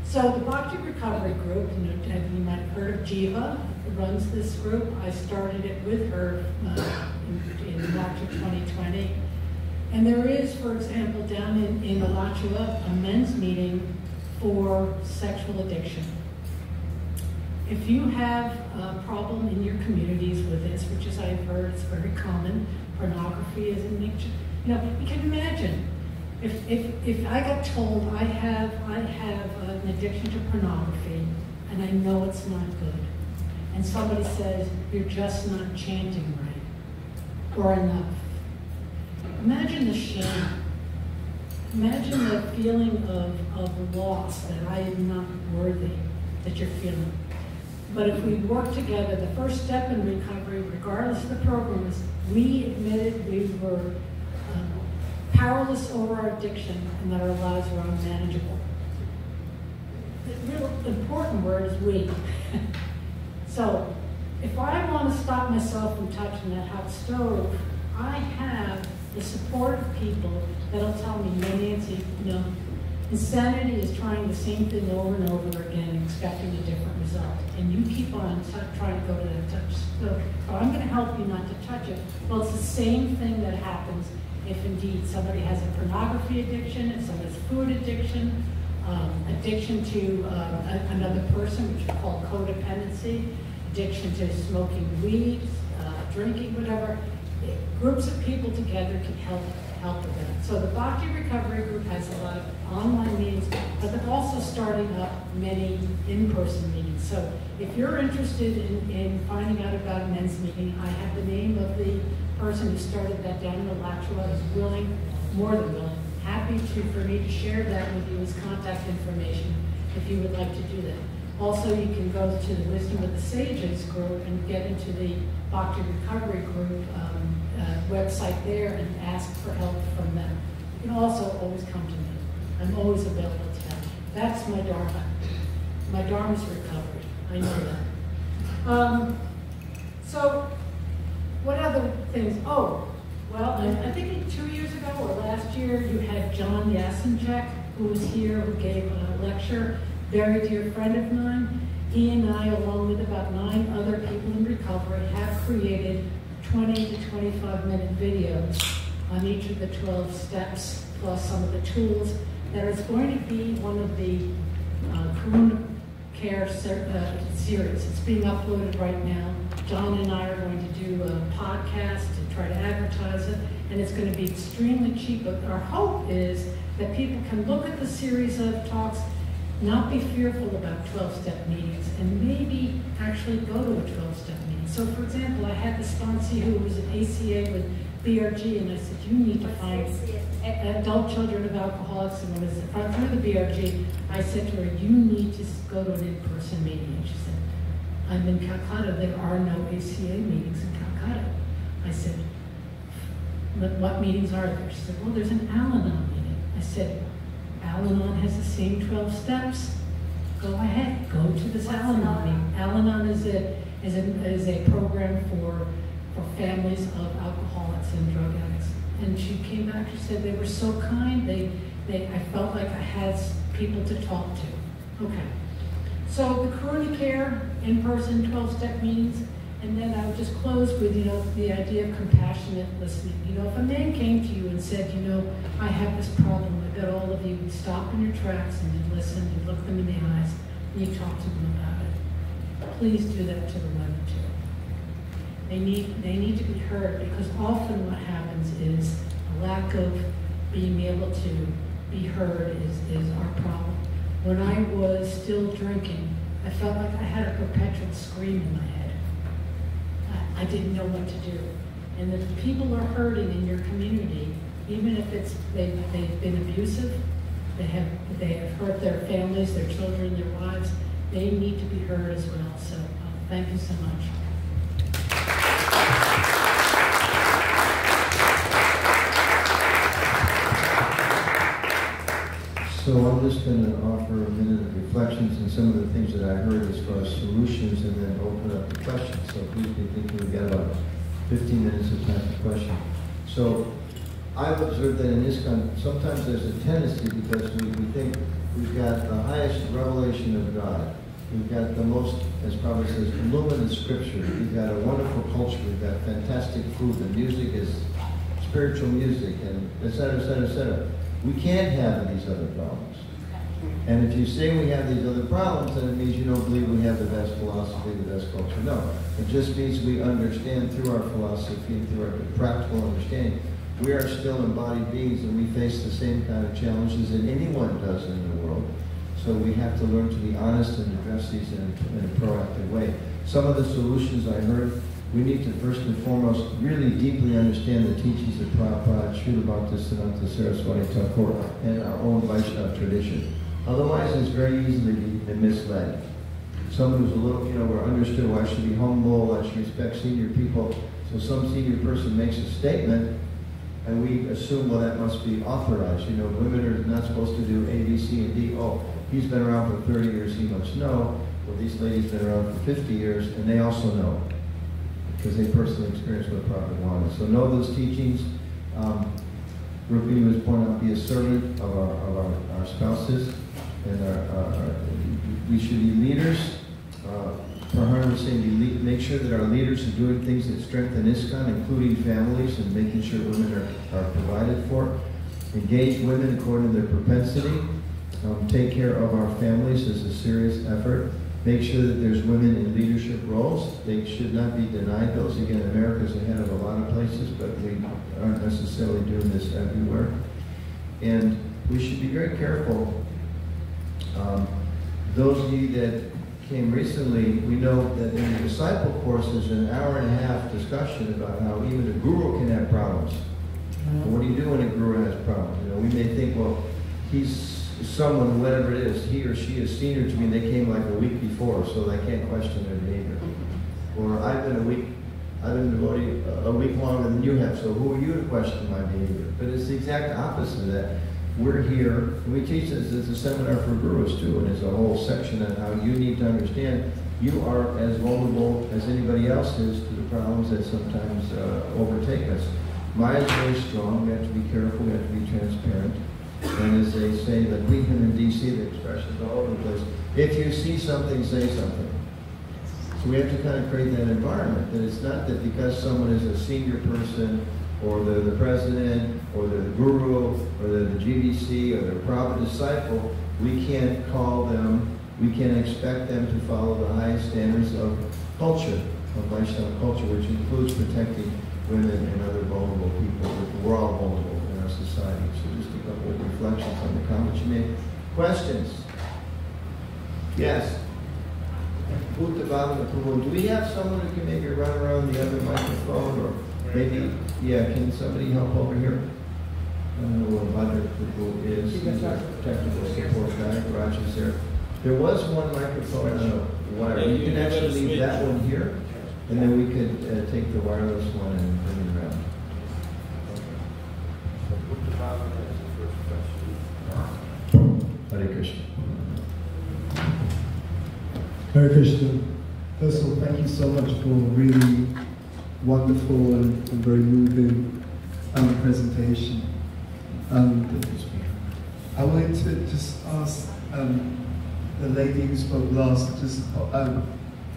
So the Bhakti Recovery Group, you might have heard of Jiva, who runs this group. I started it with her in March of 2020. And there is, for example, down in Alachua, a men's meeting for sexual addiction. If you have a problem in your communities with this, which as I've heard is very common, pornography is an addiction. You can imagine if I got told I have an addiction to pornography and I know it's not good, and somebody says you're just not chanting right or enough. Imagine the shame. Imagine the feeling of loss that I am not worthy that you're feeling. But if we work together, the first step in recovery, regardless of the program, is we admitted we were powerless over our addiction and that our lives were unmanageable. The real important word is we. So if I want to stop myself from touching that hot stove, I have the support of people that'll tell me, Nancy, insanity is trying the same thing over and over again, expecting a different result. And you keep on trying to go to that touch stove. So I'm going to help you not to touch it. Well, it's the same thing that happens if indeed somebody has a pornography addiction, if somebody has food addiction, addiction to another person, which is called codependency, addiction to smoking weed, drinking, whatever. Groups of people together can help with that. So the Bhakti Recovery Group has a lot of online meetings, but they're also starting up many in-person meetings. So if you're interested in finding out about a men's meeting, I have the name of the person who started that down in Alachua, who's willing, more than willing, happy for me to share that with you as contact information if you would like to do that. Also, you can go to the Wisdom of the Sages group and get into the Bhakti Recovery Group website there and ask for help from them. You can also always come to me. I'm always available to them. That's my dharma. My dharma's recovery. I know that. So, what other things? Oh, well, I think 2 years ago or last year, you had John Yasinjek, who was here, who gave a lecture. Very dear friend of mine. He and I, along with about 9 other people in recovery, have created 20 to 25-minute videos on each of the 12 steps, plus some of the tools. That is going to be one of the Karuna Care series. It's being uploaded right now. John and I are going to do a podcast to try to advertise it, and it's going to be extremely cheap. But our hope is that people can look at the series of talks, not be fearful about 12-step meetings, and maybe actually go to a 12-step meeting. So, for example, I had the sponsee who was an ACA with BRG, and I said, you need to find adult children of alcoholics, and when I was through the BRG, I said to her, you need to go to an in-person meeting. And she said, I'm in Calcutta, there are no ACA meetings in Calcutta. I said, what meetings are there? She said, well, there's an Al-Anon meeting. I said, Al-Anon has the same 12 steps. Go ahead, go to this Al-Anon meeting. Al-Anon is a program for families of alcoholics and drug addicts. And she came back, she said they were so kind, I felt like I had people to talk to. Okay. So the Karuna Care in-person 12-step meetings, And then I would just close with, the idea of compassionate listening. If a man came to you and said, I have this problem, I bet all of you would stop in your tracks and you'd listen, you'd look them in the eyes, and you'd talk to them about it. Please do that to the women too. They need to be heard, because often what happens is a lack of being able to be heard is our problem. When I was still drinking, I felt like I had a perpetual scream in my head. I didn't know what to do. And if people are hurting in your community, even if they've been abusive, they have hurt their families, their children, their wives, they need to be heard as well. So thank you so much. So I'm just going to offer a minute of reflections on some of the things that I heard as far as solutions, and then open up the questions. So please be thinking we've got about 15 minutes of time for questions. So I've observed that in ISKCON, sometimes there's a tendency, because we think we've got the highest revelation of God. We've got the most, as Prabhupada says, luminous scripture. We've got a wonderful culture. We've got fantastic food. The music is spiritual music, and et cetera, et cetera, et cetera. We can't have these other problems. And if you say we have these other problems, then it means you don't believe we have the best philosophy, the best culture. No. It just means we understand through our philosophy and through our practical understanding, we are still embodied beings, and we face the same kind of challenges that anyone does in the world. So we have to learn to be honest and address these in a proactive way. Some of the solutions I heard, we need to first and foremost really deeply understand the teachings of Prabhupada, Srila Bhaktisiddhanta Saraswati Thakur, and our own Vaishnava tradition. Otherwise, it's very easily been misled. Someone who's a little, we're understood, I should be humble, I should respect senior people. So some senior person makes a statement, and we assume, well, that must be authorized. Women are not supposed to do A, B, C, and D. Oh, he's been around for 30 years, he must know. Well, these ladies have been around for 50 years, and they also know, because they personally experienced what Prabhupada wanted. So know those teachings. Rukmini was pointing out, be a servant of our spouses, and we should be leaders. Praharana was saying, make sure that our leaders are doing things that strengthen ISKCON, including families, and making sure women are provided for. Engage women according to their propensity. Take care of our families as a serious effort. Make sure that there's women in leadership roles. They should not be denied those. Again, America's ahead of a lot of places, but we aren't necessarily doing this everywhere. And we should be very careful. Those of you that came recently, we know that in the disciple course there's an hour-and-a-half discussion about how even a guru can have problems. But what do you do when a guru has problems? We may think, well, he's someone, whatever it is, he or she is senior to me, and they came like a week before, so I can't question their behavior. Or I've been devotee a week longer than you have, so who are you to question my behavior? But it's the exact opposite of that. We're here, and we teach this as a seminar for gurus too, and there's a whole section on how you need to understand you are as vulnerable as anybody else is to the problems that sometimes overtake us. Maya is very strong. We have to be careful. We have to be transparent. And as they say, like we here in DC, the expressions all over the place. If you see something, say something. So we have to kind of create that environment. That it's not that because someone is a senior person, or they're the president, or they're the guru, or they're the GBC, or they're a Prabhupada disciple, we can't call them, we can't expect them to follow the highest standards of culture, of Vaishnava culture, which includes protecting women and other vulnerable people. We're all vulnerable in our society. So just a couple of reflections on the comments you made. Questions? Yes. Do we have someone who can maybe run around the other microphone, or maybe, can somebody help over here? I don't know what other people is. He's our technical support guy. Raj is there. There was one microphone on a wire. You can actually leave that one here, and then we could take the wireless one and bring it around. Hare Krishna. Hare Krishna. First of all, thank you so much for a really wonderful and very moving presentation. I wanted to just ask the lady who spoke last, just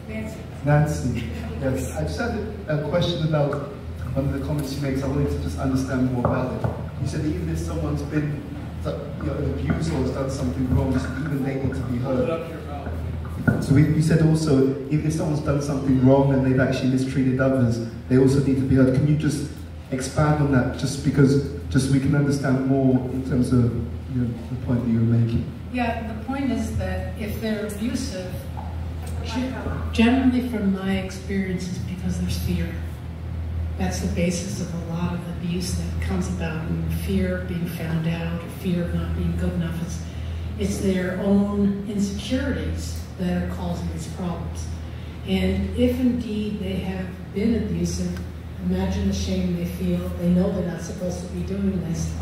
Nancy, yes. I just had a question about one of the comments you made, so I wanted to just understand more about it. You said even if someone's been an abuser or has done something wrong, so even they need to be heard. So you said also, even if someone's done something wrong and they've actually mistreated others, they also need to be heard. Can you just expand on that, just so we can understand more in terms of the point that you were making? Yeah, the point is that if they're abusive, generally from my experience is because there's fear. That's the basis of a lot of abuse that comes about, and fear of being found out, or fear of not being good enough. It's their own insecurities that are causing these problems. And if indeed they have been abusive, imagine the shame they feel. They know they're not supposed to be doing this,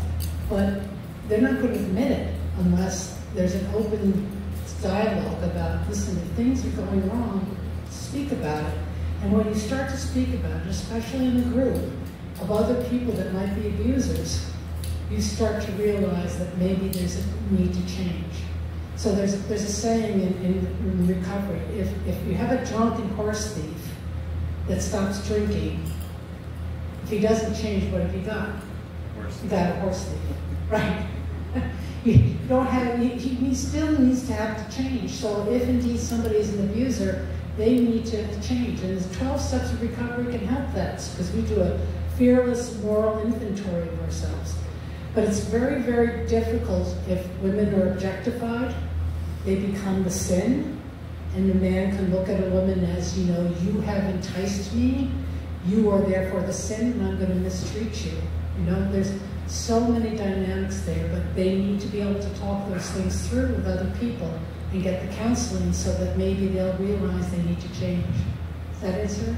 but they're not going to admit it unless there's an open dialogue about, listen, if things are going wrong, speak about it. And when you start to speak about it, especially in a group of other people that might be abusers, you start to realize that maybe there's a need to change. So there's a saying in recovery, if you have a drunken horse thief that stops drinking, if he doesn't change, what have you got? You got a horse thief, right? You don't have, he still needs to have to change. So if indeed somebody is an abuser, they need to change. And there's 12 steps of recovery can help that, because we do a fearless moral inventory of ourselves. But it's very, very difficult if women are objectified. They become the sin, and the man can look at a woman as, you have enticed me, you are therefore the sin, and I'm going to mistreat you. There's so many dynamics there, but they need to be able to talk those things through with other people and get the counseling so that maybe they'll realize they need to change. Does that answer?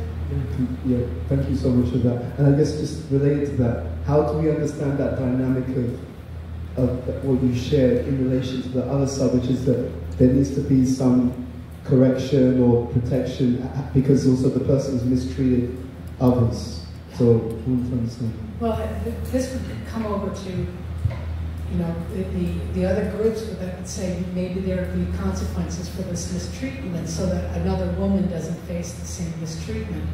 Yeah, thank you so much for that. And I guess just related to that, how do we understand that dynamic of what you shared in relation to the other side, which is that there needs to be some correction or protection because also the person has mistreated others. So, I want to understand. Well, this would come over to, the other groups that would say maybe there would be consequences for this mistreatment so that another woman doesn't face the same mistreatment.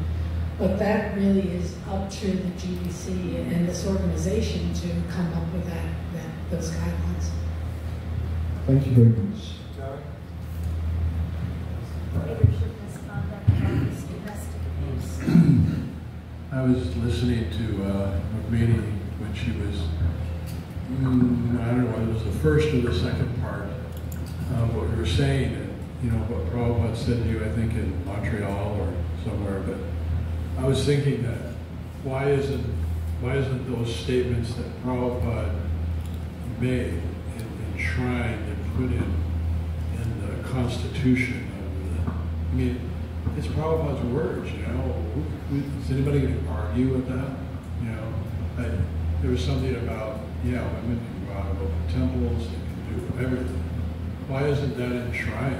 But that really is up to the GBC and this organization to come up with those guidelines. Thank you very much. I was listening to Rukmini when she was, I don't know whether it was the first or the second part of what you were saying, and what Prabhupada said to you, I think in Montreal or somewhere, but I was thinking that why isn't those statements that Prabhupada made and enshrined and put in the Constitution of it's Prabhupada's words, Is anybody going to argue with that? There was something about, women can go out and open temples, they can do everything. Why isn't that enshrined?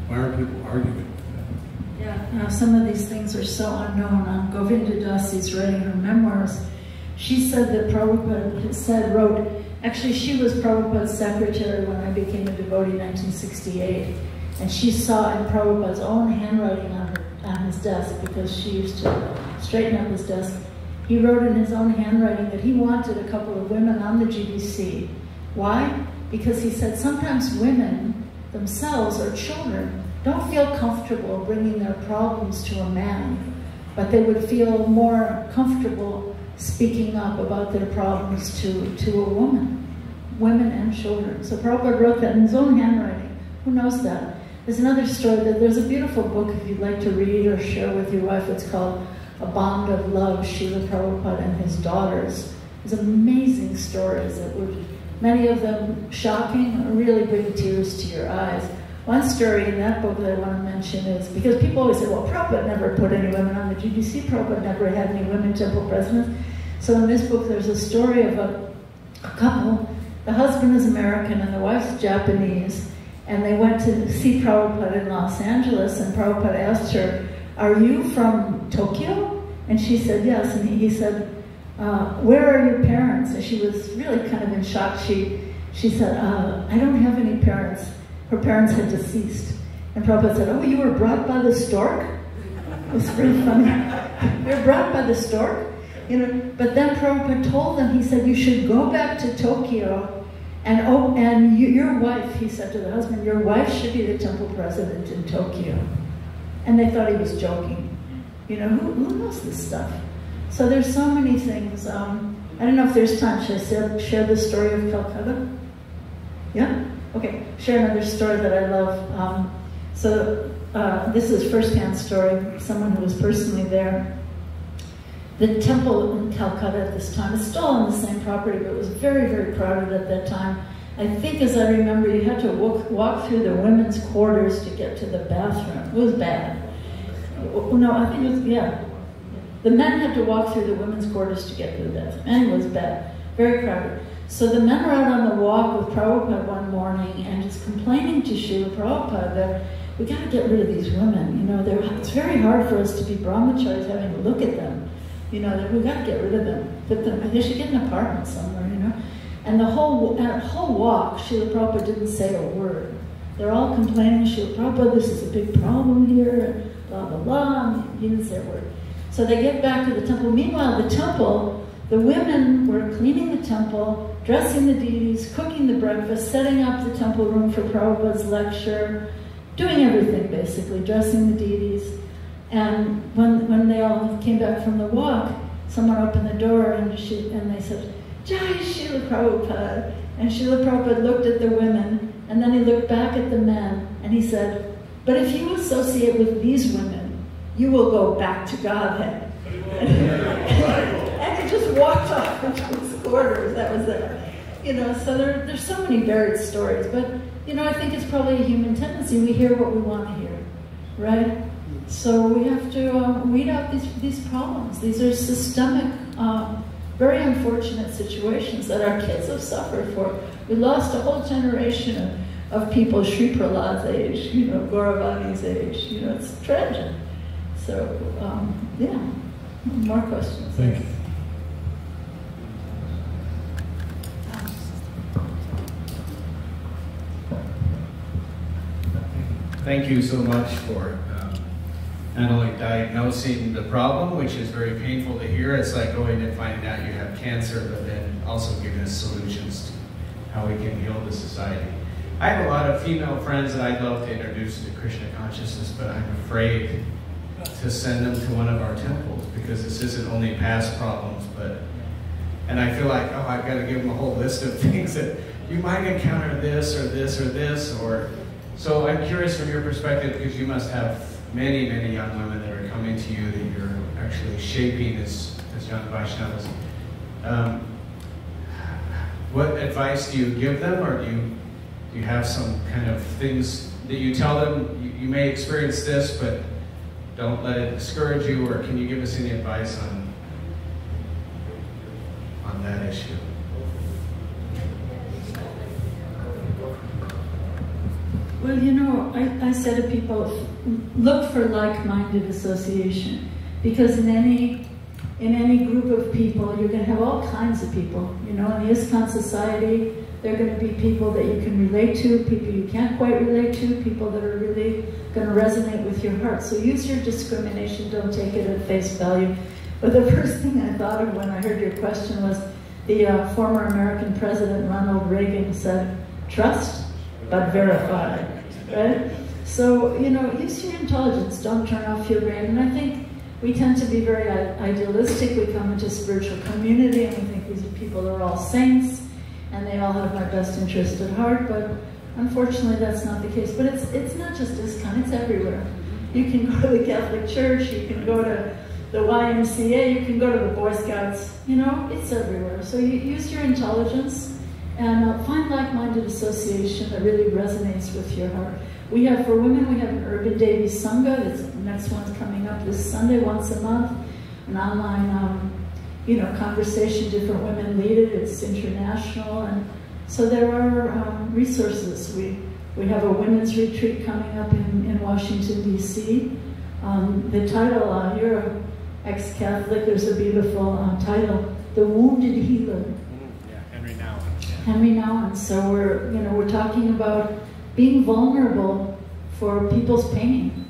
Why are people arguing with that? Yeah, some of these things are so unknown. Govinda Dasi's writing her memoirs. She said that Prabhupada actually she was Prabhupada's secretary when I became a devotee in 1968. And she saw in Prabhupada's own handwriting on his desk, because she used to straighten up his desk. He wrote in his own handwriting that he wanted a couple of women on the GBC. Why? Because he said sometimes women themselves or children don't feel comfortable bringing their problems to a man, but they would feel more comfortable speaking up about their problems to a woman, women and children. So Prabhupada wrote that in his own handwriting. Who knows that? There's another story that there's a beautiful book if you'd like to read or share with your wife. It's called A Bond of Love, Srila Prabhupada and His Daughters. There's amazing stories that would, many of them shocking, really bring tears to your eyes. One story in that book that I want to mention is, because people always say, well, Prabhupada never put any women on the GBC, Prabhupada never had any women temple presidents. So in this book there's a story of a couple. The husband is American and the wife's Japanese. And they went to see Prabhupada in Los Angeles, and Prabhupada asked her, are you from Tokyo? And she said, yes. And he said, where are your parents? And she was really kind of in shock. She said, I don't have any parents. Her parents had deceased. And Prabhupada said, oh, you were brought by the stork? It was pretty funny. You were brought by the stork? You know, but then Prabhupada told them, he said, you should go back to Tokyo and your wife, he said to the husband, your wife should be the temple president in Tokyo. And they thought he was joking. You know, who knows this stuff? So there's so many things. I don't know if there's time. Should I share the story of Calcutta? Yeah? Okay, share another story that I love. This is a first-hand story, someone who was personally there. The temple in Calcutta at this time is still on the same property, but it was very, very crowded at that time. I think, as I remember, you had to walk through the women's quarters to get to the bathroom. It was bad. No, I think it was, yeah. The men had to walk through the women's quarters to get to the bathroom. And it was bad, very crowded. So the men were out on the walk with Prabhupada one morning and just complaining to Srila Prabhupada that we got to get rid of these women. You know, it's very hard for us to be brahmacharis having to look at them. You know, that we got to get rid of them. They should get an apartment somewhere, you know. And the whole walk, Srila Prabhupada didn't say a word. They're all complaining, Srila Prabhupada, this is a big problem here, and blah, blah, blah. And he didn't say a word. So they get back to the temple. Meanwhile, the temple, the women were cleaning the temple, dressing the deities, cooking the breakfast, setting up the temple room for Prabhupada's lecture, doing everything basically, dressing the deities. And when they all came back from the walk, someone opened the door and they said, Jai Srila Prabhupada. And Srila Prabhupada looked at the women, and then he looked back at the men, and he said, but if you associate with these women, you will go back to Godhead. And he just walked off into his quarters. That was it. You know, so there's so many buried stories. But, you know, I think it's probably a human tendency. We hear what we want to hear, right? So we have to weed out these problems. These are systemic, very unfortunate situations that our kids have suffered for. We lost a whole generation of people Sri Prahlad's age, you know, Gauravani's age. You know, it's tragic. So, yeah, more questions. Thank you. Thank you so much for not only diagnosing the problem, which is very painful to hear. It's like going and finding out you have cancer, but then also giving us solutions to how we can heal the society. I have a lot of female friends that I'd love to introduce to Krishna consciousness, but I'm afraid to send them to one of our temples because this isn't only past problems, and I feel like, oh, I've got to give them a whole list of things that you might encounter this or this or this, so I'm curious from your perspective, because you must have many, many young women that are coming to you that you're actually shaping as young Vaishnavas. What advice do you give them, or do you have some kind of things that you tell them, you may experience this, but don't let it discourage you, or can you give us any advice on that issue? Well, you know, I say to people, look for like-minded association, because in any group of people, you're going to have all kinds of people. You know, in the ISKCON society, there are going to be people that you can relate to, people you can't quite relate to, people that are really going to resonate with your heart. So use your discrimination, don't take it at face value. But the first thing I thought of when I heard your question was the former American President Ronald Reagan said, trust, but verify, right? So, you know, use your intelligence, don't turn off your brain. And I think we tend to be very idealistic. We come into spiritual community and we think these people are all saints and they all have my best interest at heart, but unfortunately that's not the case. But it's not just ISKCON, it's everywhere. You can go to the Catholic Church, you can go to the YMCA, you can go to the Boy Scouts, you know, it's everywhere. So you use your intelligence and find like-minded association that really resonates with your heart. We have, for women, we have an Urban Devi Sangha. The next one's coming up this Sunday, once a month. An online, you know, conversation, different women lead it. It's international, and so there are resources. We have a women's retreat coming up in Washington, D.C. The title, you're an ex-Catholic, there's a beautiful title, The Wounded Healer. Henry Nouwen. So we're talking about being vulnerable for people's pain.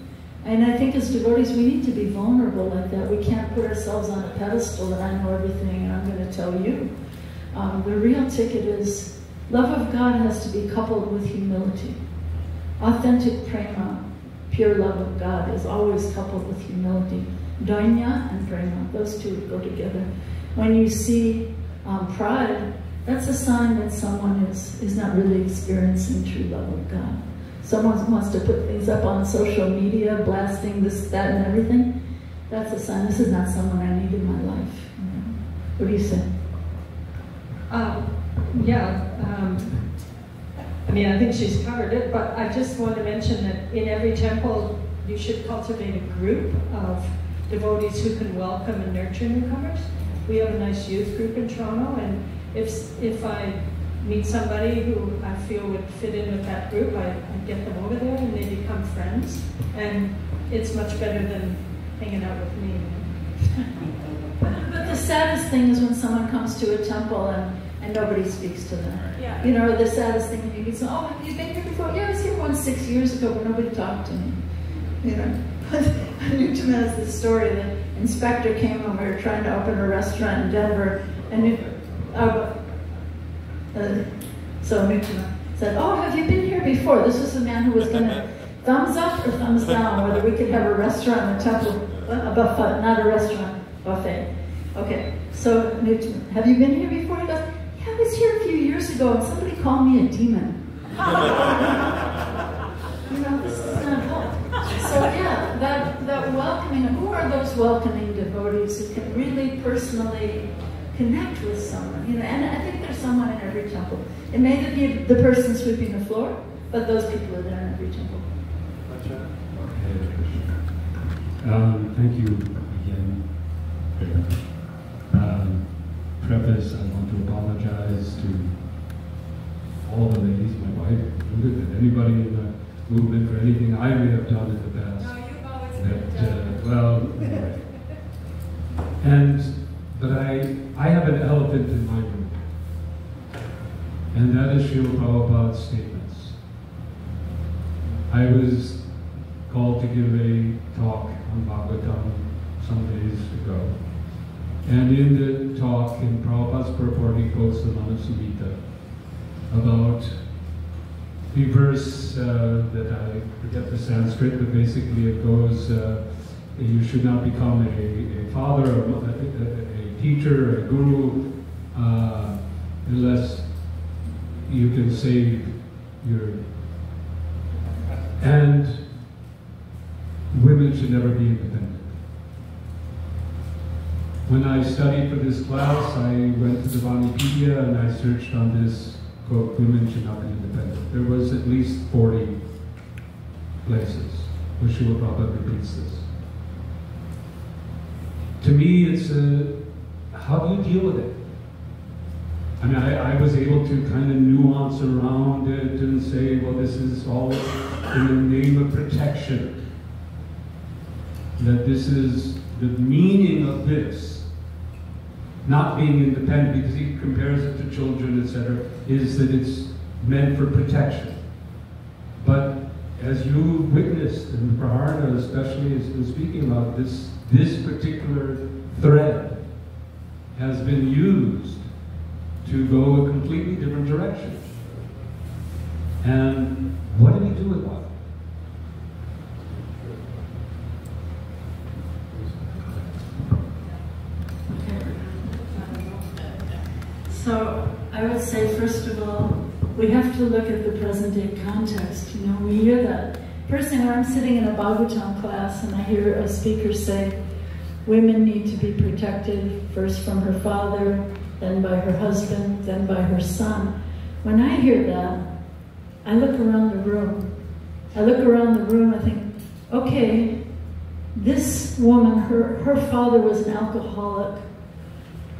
And I think as devotees, we need to be vulnerable like that. We can't put ourselves on a pedestal that I know everything and I'm going to tell you. The real ticket is love of God has to be coupled with humility. Authentic prema, pure love of God, is always coupled with humility. Dainya and prema, those two go together. When you see pride, that's a sign that someone is not really experiencing true love of God. Someone wants to put things up on social media, blasting this, that, and everything. That's a sign. This is not someone I need in my life. What do you say? I mean, I think she's covered it, but I just want to mention that in every temple, you should cultivate a group of devotees who can welcome and nurture newcomers. We have a nice youth group in Toronto, and if I meet somebody who I feel would fit in with that group, I get them over there and they become friends. And it's much better than hanging out with me. But the saddest thing is when someone comes to a temple and nobody speaks to them. Yeah. You know, the saddest thing, you can say, oh, have you been here before? Yeah, I was here once 6 years ago, but nobody talked to me. You know, Rothman has this story. The inspector came when we were trying to open a restaurant in Denver, and so Rothman said, oh, have you been here before? This was the man who was going to thumbs up or thumbs down whether we could have a restaurant in the temple, a buffet, not a restaurant, buffet. Okay, so Rothman, have you been here before? He goes, yeah, I was here a few years ago and somebody called me a demon. You know, this is not help. So yeah, that welcoming, who are those welcoming devotees who can really personally connect with someone? You know, and I think there's someone in every temple. It may not be the person sweeping the floor, but those people are there in every temple. Thank you again. Preface, I want to apologize to all the ladies, my wife included, and anybody in the movement for anything I may have done in the past. No, you've always been Well, anyway. But I have an elephant in my room, and that is Srila Prabhupada's statements. I was called to give a talk on Bhagavatam some days ago. And in the talk, in Prabhupada's purport, he quotes the Manasubhita about the verse that I forget the Sanskrit, but basically it goes, you should not become a father, a teacher, a guru, unless you can save your... And women should never be independent. When I studied for this class, I went to the Vanipedia and I searched on this, quote, women should not be independent. There was at least 40 places where Srila Prabhupada repeats this. To me, it's how do you deal with it? I mean, I was able to kind of nuance around it and say, well, this is all in the name of protection. That this is the meaning of this, not being independent, because he compares it to children, etc., is that it's meant for protection. But as you witnessed in the Praharana, especially as been speaking about this particular thread has been used to go a completely different direction. And what do we do with that? So I would say, first of all, we have to look at the present day context. You know, we hear that. Personally, when I'm sitting in a Bhagavatam class and I hear a speaker say, women need to be protected first from her father, then by her husband, then by her son. When I hear that, I look around the room. I think, okay, this woman, her father was an alcoholic.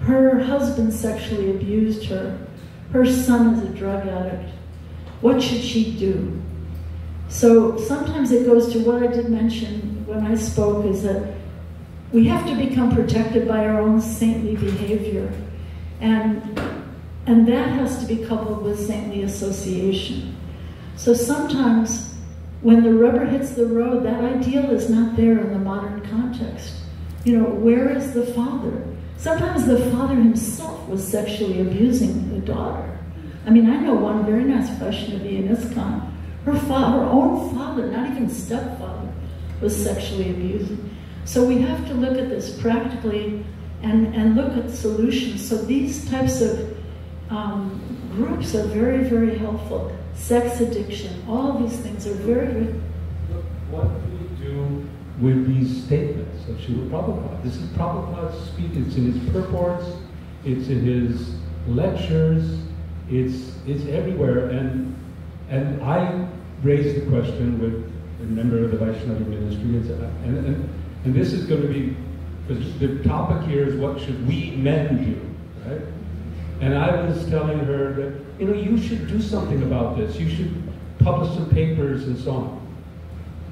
Her husband sexually abused her. Her son is a drug addict. What should she do? So sometimes it goes to what I did mention when I spoke, is that we have to become protected by our own saintly behavior. And that has to be coupled with saintly association. So sometimes when the rubber hits the road, that ideal is not there in the modern context. You know, where is the father? Sometimes the father himself was sexually abusing the daughter. I mean, I know one very nice Vaishnavi in ISKCON. Her own father, not even stepfather, was sexually abusing. So we have to look at this practically and look at solutions. So these types of groups are very, very helpful. Sex addiction, all these things are very, very... What do we do with these statements of Srila Prabhupada? This is Prabhupada's speech. It's in his purports, it's in his lectures, it's everywhere. And I raised the question with a member of the Vaishnava ministry, and this is going to be, because the topic here is what should we men do, right? And I was telling her that, you know, you should do something about this. You should publish some papers and so on.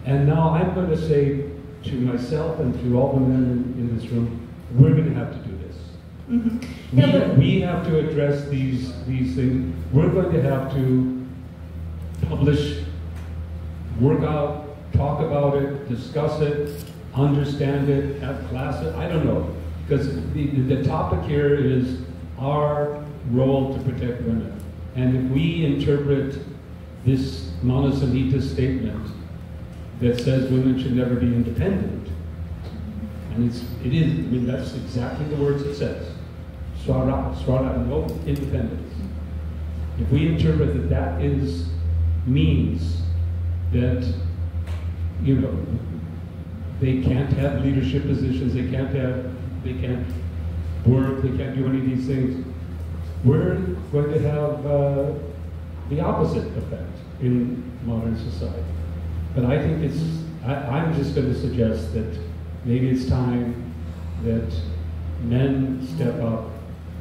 And now I'm going to say to myself and to all the men in this room, we're going to have to do this. Mm-hmm. Yeah, we have to address these things. We're going to have to publish, work out, talk about it, discuss it, understand it, have classes. I don't know. Because the topic here is our role to protect women. And if we interpret this Manu Samhita statement that says women should never be independent, and it is, I mean, that's exactly the words it says. Swara, no independence. If we interpret that means that, you know, they can't have leadership positions, they can't work, they can't do any of these things, we're going to have the opposite effect in modern society. But I think I'm just going to suggest that maybe it's time that men step up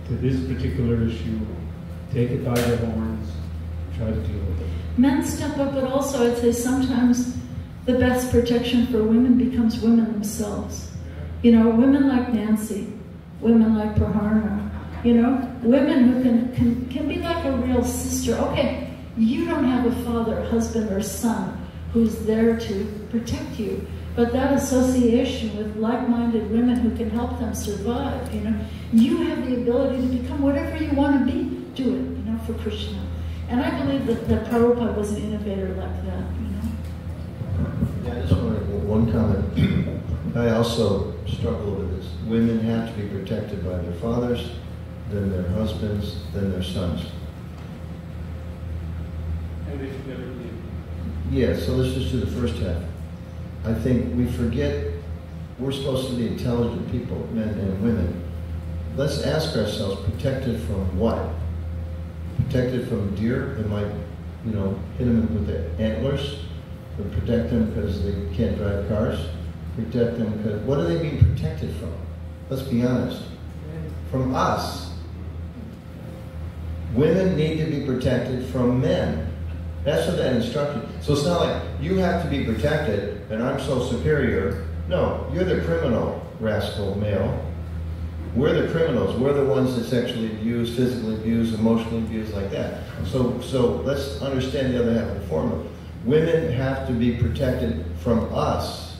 to this particular issue, take it by their horns, try to deal with it. Men step up, but also I'd say sometimes the best protection for women becomes women themselves. You know, women like Nancy, women like Praharana, you know, women who can be like a real sister. Okay, you don't have a father, husband, or son who's there to protect you, but that association with like-minded women who can help them survive, you know, you have the ability to become whatever you want to be. Do it, you know, for Krishna. And I believe that Prabhupada was an innovator like that, you know. Yeah, I just want to make one comment. I also struggle with this. Women have to be protected by their fathers, then their husbands, then their sons. And they should never leave. Yeah, so let's just do the first half. I think we forget we're supposed to be intelligent people, men and women. Let's ask ourselves, protected from what? Protected from deer that might, you know, hit them with their antlers, or protect them because they can't drive cars, protect them because, what are they being protected from? Let's be honest. From us. Women need to be protected from men. That's what that instruction. So it's not like you have to be protected and I'm so superior. No, you're the criminal, rascal male. We're the criminals. We're the ones that sexually abuse, physically abuse, emotionally abuse, like that. So let's understand the other half of the formula. Women have to be protected from us.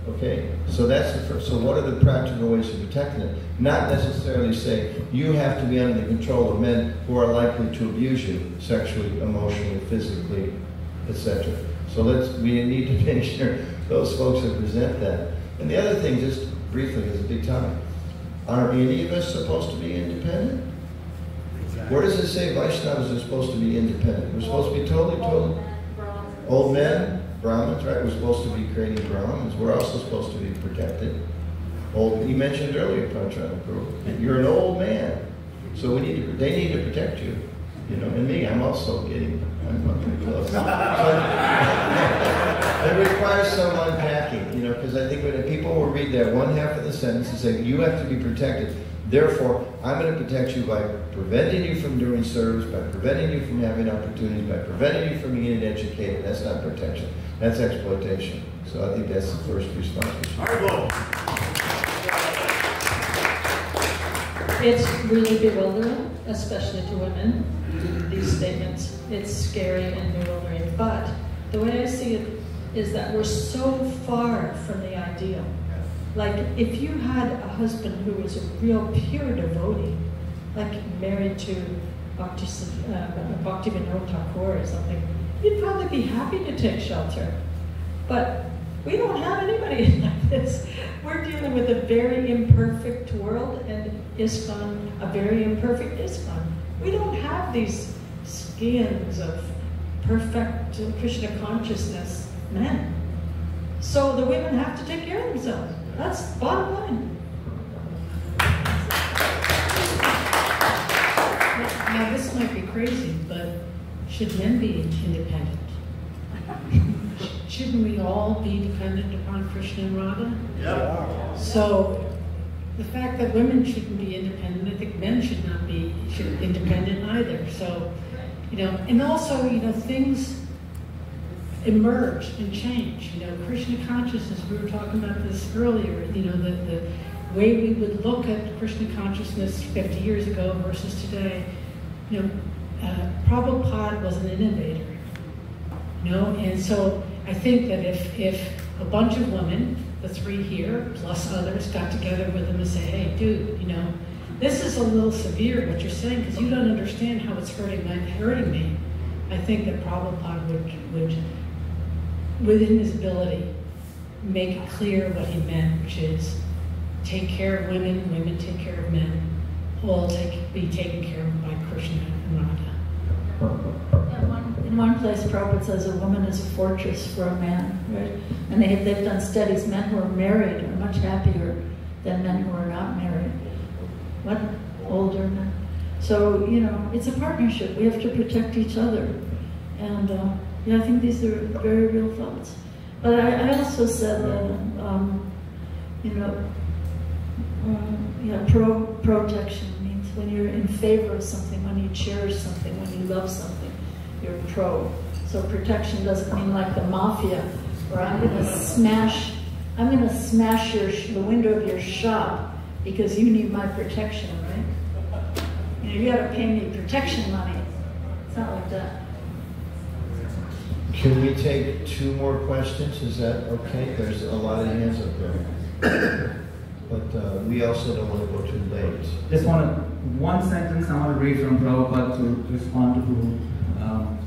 Okay? So that's the first. So what are the practical ways of protecting it? Not necessarily say you have to be under the control of men who are likely to abuse you sexually, emotionally, physically, etc. So we need to make sure those folks that present that. And the other thing, just briefly, is a big topic. Are any of us supposed to be independent? Exactly. Where does it say Vaishnavas are supposed to be independent? We're supposed to be totally old men, Brahmins, right? We're supposed to be creating Brahmins. We're also supposed to be protected. You mentioned earlier, Praharana Guru, you're an old man, so they need to protect you. You know, and me, I'm pretty close. It requires some unpacking, you know, because I think when people will read that one half of the sentence and say, you have to be protected, therefore, I'm going to protect you by preventing you from doing service, by preventing you from having opportunities, by preventing you from being educated. That's not protection. That's exploitation. So I think that's the first response. It's really bewildering, especially to women, these statements. It's scary and bewildering. But The way I see it is that we're so far from the ideal. Like, if you had a husband who was a real pure devotee, like married to Bhaktivinoda Thakur or something, you'd probably be happy to take shelter. But we don't have anybody like this. We're dealing with a very imperfect world, and ISKCON, a very imperfect ISKCON. We don't have these skins of perfect Krishna consciousness men. So the women have to take care of themselves. That's the bottom line. Now this might be crazy, but should men be independent? Shouldn't we all be dependent upon Krishna and Radha? Yeah. So the fact that women shouldn't be independent, I think men should not be independent either. So, and also, things emerge and change. Krishna consciousness, we were talking about this earlier, the way we would look at Krishna consciousness 50 years ago versus today. Prabhupada was an innovator, and so I think that if a bunch of women, the three here, plus others, got together with him and say, hey, dude, this is a little severe what you're saying, because you don't understand how it's hurting me. I think that Prabhupada would, within his ability, make it clear what he meant, which is take care of women, women take care of men, all be taken care of by Krishna and Radha. In one place, Prabhupada says a woman is a fortress for a man, right? And they've done studies. Men who are married are much happier than men who are not married. What? Older men. So, it's a partnership. We have to protect each other. And, I think these are very real thoughts. But I also said that, protection means when you're in favor of something, when you cherish something, when you love something, you're pro. So protection doesn't mean like the mafia, where I'm going to smash the window of your shop because you need my protection, right? You got to pay me protection money. It's not like that. Can we take 2 more questions? Is that okay? There's a lot of hands up there. But we also don't want to go too late. Just one sentence I want to read from Prabhupada to respond to.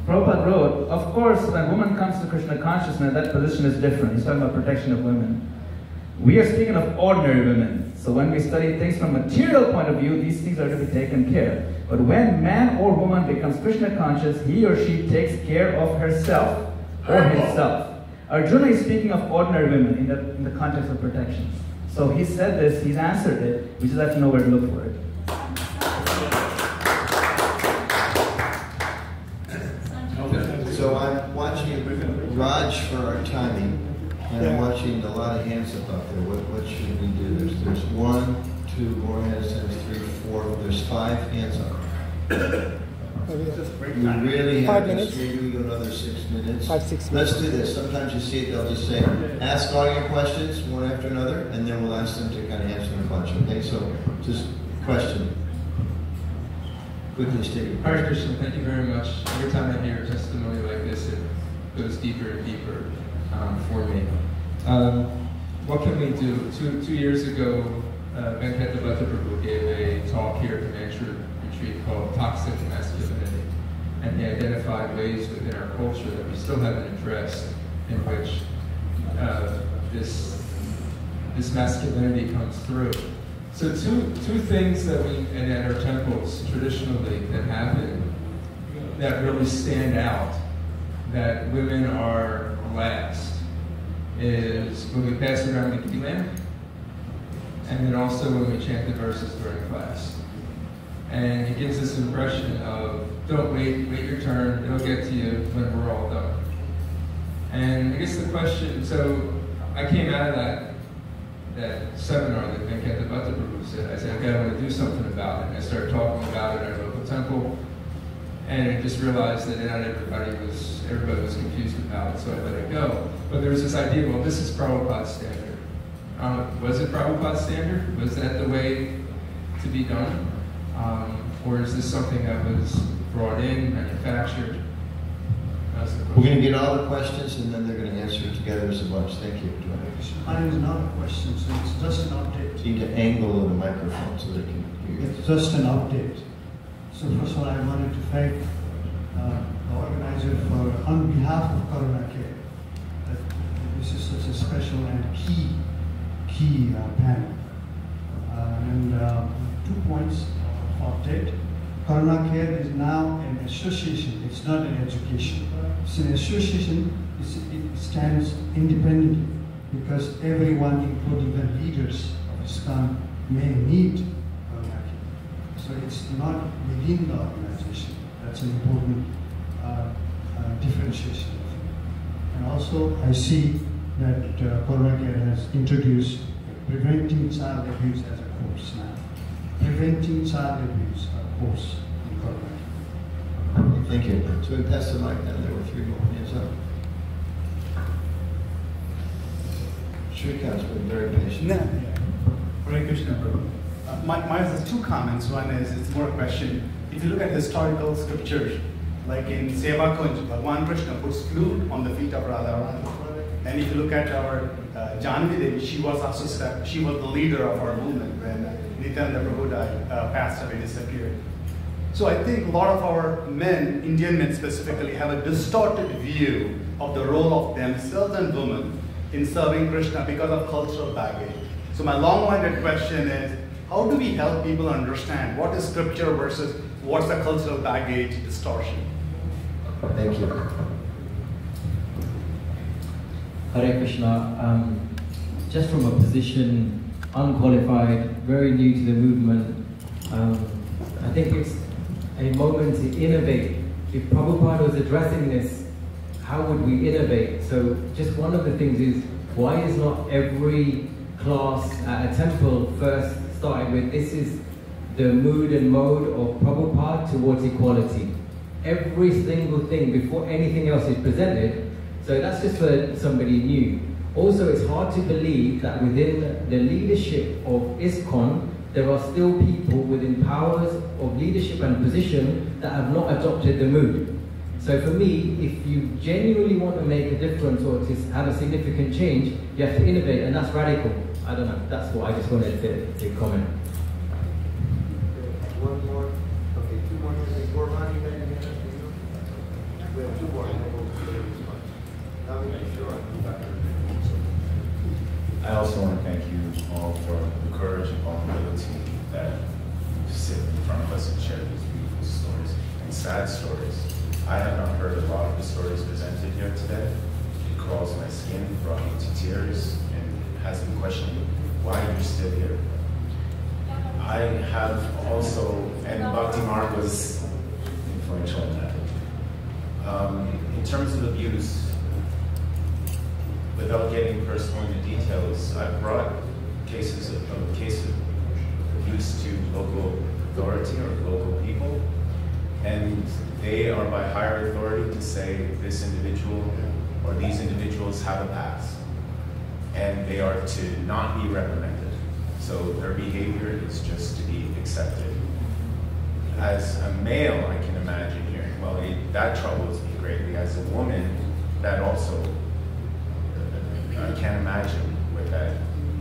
Prabhupada wrote, of course, when woman comes to Krishna consciousness, that position is different. He's talking about protection of women. We are speaking of ordinary women. So when we study things from a material point of view, these things are to be taken care. But when man or woman becomes Krishna conscious, he or she takes care of herself or himself. Arjuna is speaking of ordinary women in the context of protection. So he said this, he's answered it, we just have to know where to look for it. So I'm watching Raj for our timing, and I'm watching a lot of hands up there. What should we do? There's 1, 2 more hands, there's 3, 4, there's 5 hands up. We really have 5 minutes. Maybe we go another 6 minutes. 5, 6 minutes. Let's do this. Sometimes you see it, they'll just say, ask all your questions one after another, and then we'll ask them to kind of answer a bunch, okay? So, just question. Quickly state your Hare question. Krishna, thank you very much. Every time I hear a testimony like this, it goes deeper and deeper for me. What can we do? Two years ago, Venkata Prabhu gave a talk here at the Mantra Retreat called Toxic Masculinity. And he identified ways within our culture that we still haven't addressed in which this masculinity comes through. So two things that we, and at our temples traditionally that happen that really stand out, that women are last, is when we pass around the key lamp, and then also when we chant the verses during class. And it gives this impression of, don't wait your turn, it'll get to you when we're all done. And I guess the question, so I came out of that seminar that Venkata Prabhu said, I said, okay, I want to do something about it. And I started talking about it at our local temple, and I just realized that not everybody was confused about it, so I let it go. But there was this idea, well, this is Prabhupada's standard. Was it Prabhupada's standard? Was that the way to be done? Or is this something that was brought in, manufactured? ask the We're question. going to get all the questions and then they're going to answer it together as a bunch. Thank you. Mine is not a question, so it's just an update. You need to angle the microphone so they can hear you. It's just an update. So first of all, I wanted to thank the organizer for, on behalf of Corona Care, that this is such a special and key panel. And 2 points of update. Corona Care is now an association. It's not an education. It's an association. It stands independently because everyone, including the leaders of ISKCON, may need Corona Care. So it's not within the organization. That's an important differentiation. And also, I see that Corona Care has introduced preventing child abuse as a course now. Preventing child abuse, a course in Corona Care. Thank you. So we pass the mic now. There were 3 more hands up. Shrikant's been very patient. Hare Krishna, Prabhu. Mine has 2 comments. One is, it's more a question. If you look at historical scriptures, like in Seva Kunj, Bhagwan Krishna puts flute on the feet of Radharani. And if you look at our Janvi Devi, she was the leader of our movement when Nityananda Prabhu passed away, disappeared. So I think a lot of our men, Indian men specifically, have a distorted view of the role of themselves and women in serving Krishna because of cultural baggage. So my long-winded question is, how do we help people understand what is scripture versus what's the cultural baggage distortion? Thank you. Hare Krishna. Just from a position, unqualified, very new to the movement, I think it's a moment to innovate. If Prabhupada was addressing this, how would we innovate? So just one of the things is, why is not every class at a temple first started with, this is the mood and mode of Prabhupada towards equality. Every single thing before anything else is presented. So that's just for somebody new. Also, it's hard to believe that within the leadership of ISKCON, there are still people within powers of leadership and position that have not adopted the mood. So for me, if you genuinely want to make a difference or to have a significant change, you have to innovate, and that's radical. I don't know, that's what I just wanted to comment. One more. Okay, 2 more. Gorman, you got your hand up? We have 2 more. I also want to thank you all for the courage and vulnerability that sit in front of us and share these beautiful stories and sad stories. I have not heard a lot of the stories presented here today. It crawls my skin, brought me to tears, and has me questioning why you're still here. I have also, and Bhakti Marg was influential in that. In terms of abuse, without getting personal into details, I've brought cases of abuse to local authority or local people, and they are by higher authority to say this individual or these individuals have a past, and they are to not be reprimanded. So their behavior is just to be accepted. As a male, I can imagine hearing, well, that troubles me greatly. As a woman, that also, I can't imagine what that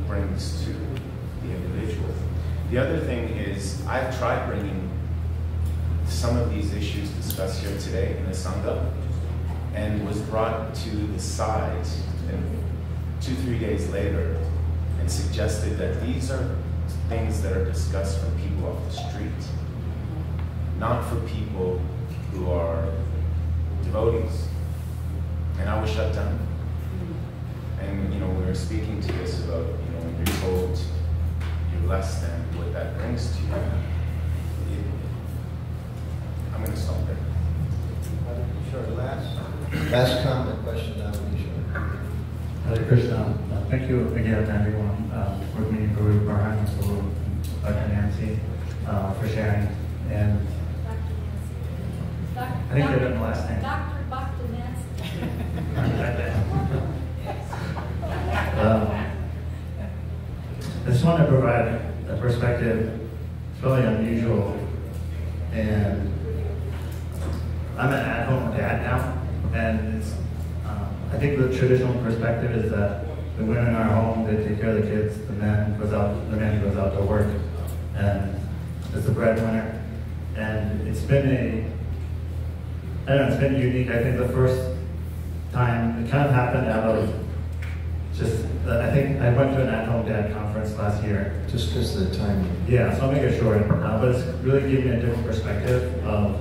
brings to the individual. The other thing is, I've tried bringing some of these issues discussed here today in the Sangha, and was brought to the side and 2-3 days later and suggested that these are things that are discussed for people off the street, not for people who are devotees. And I was shut down. And we were speaking to this about, when you're told you're less than, what that brings to you. I'm going to stop there. Sure. Last comment, question now, sure. Hare Krishna. Thank you again, everyone, Rukmini, Praharana, Dr. Nancy, for sharing. And I think you're the last name. Dr. Nancy. I just want to provide a perspective. It's really unusual, and I'm an at-home dad now, and I think the traditional perspective is that the women are home, they take care of the kids, the man goes out to work, and is the breadwinner. And it's been it's been unique. I think the first time it kind of happened out of I think I went to an at-home dad conference last year. Just because of the timing. Yeah, so I'll make it short. But it's really given me a different perspective of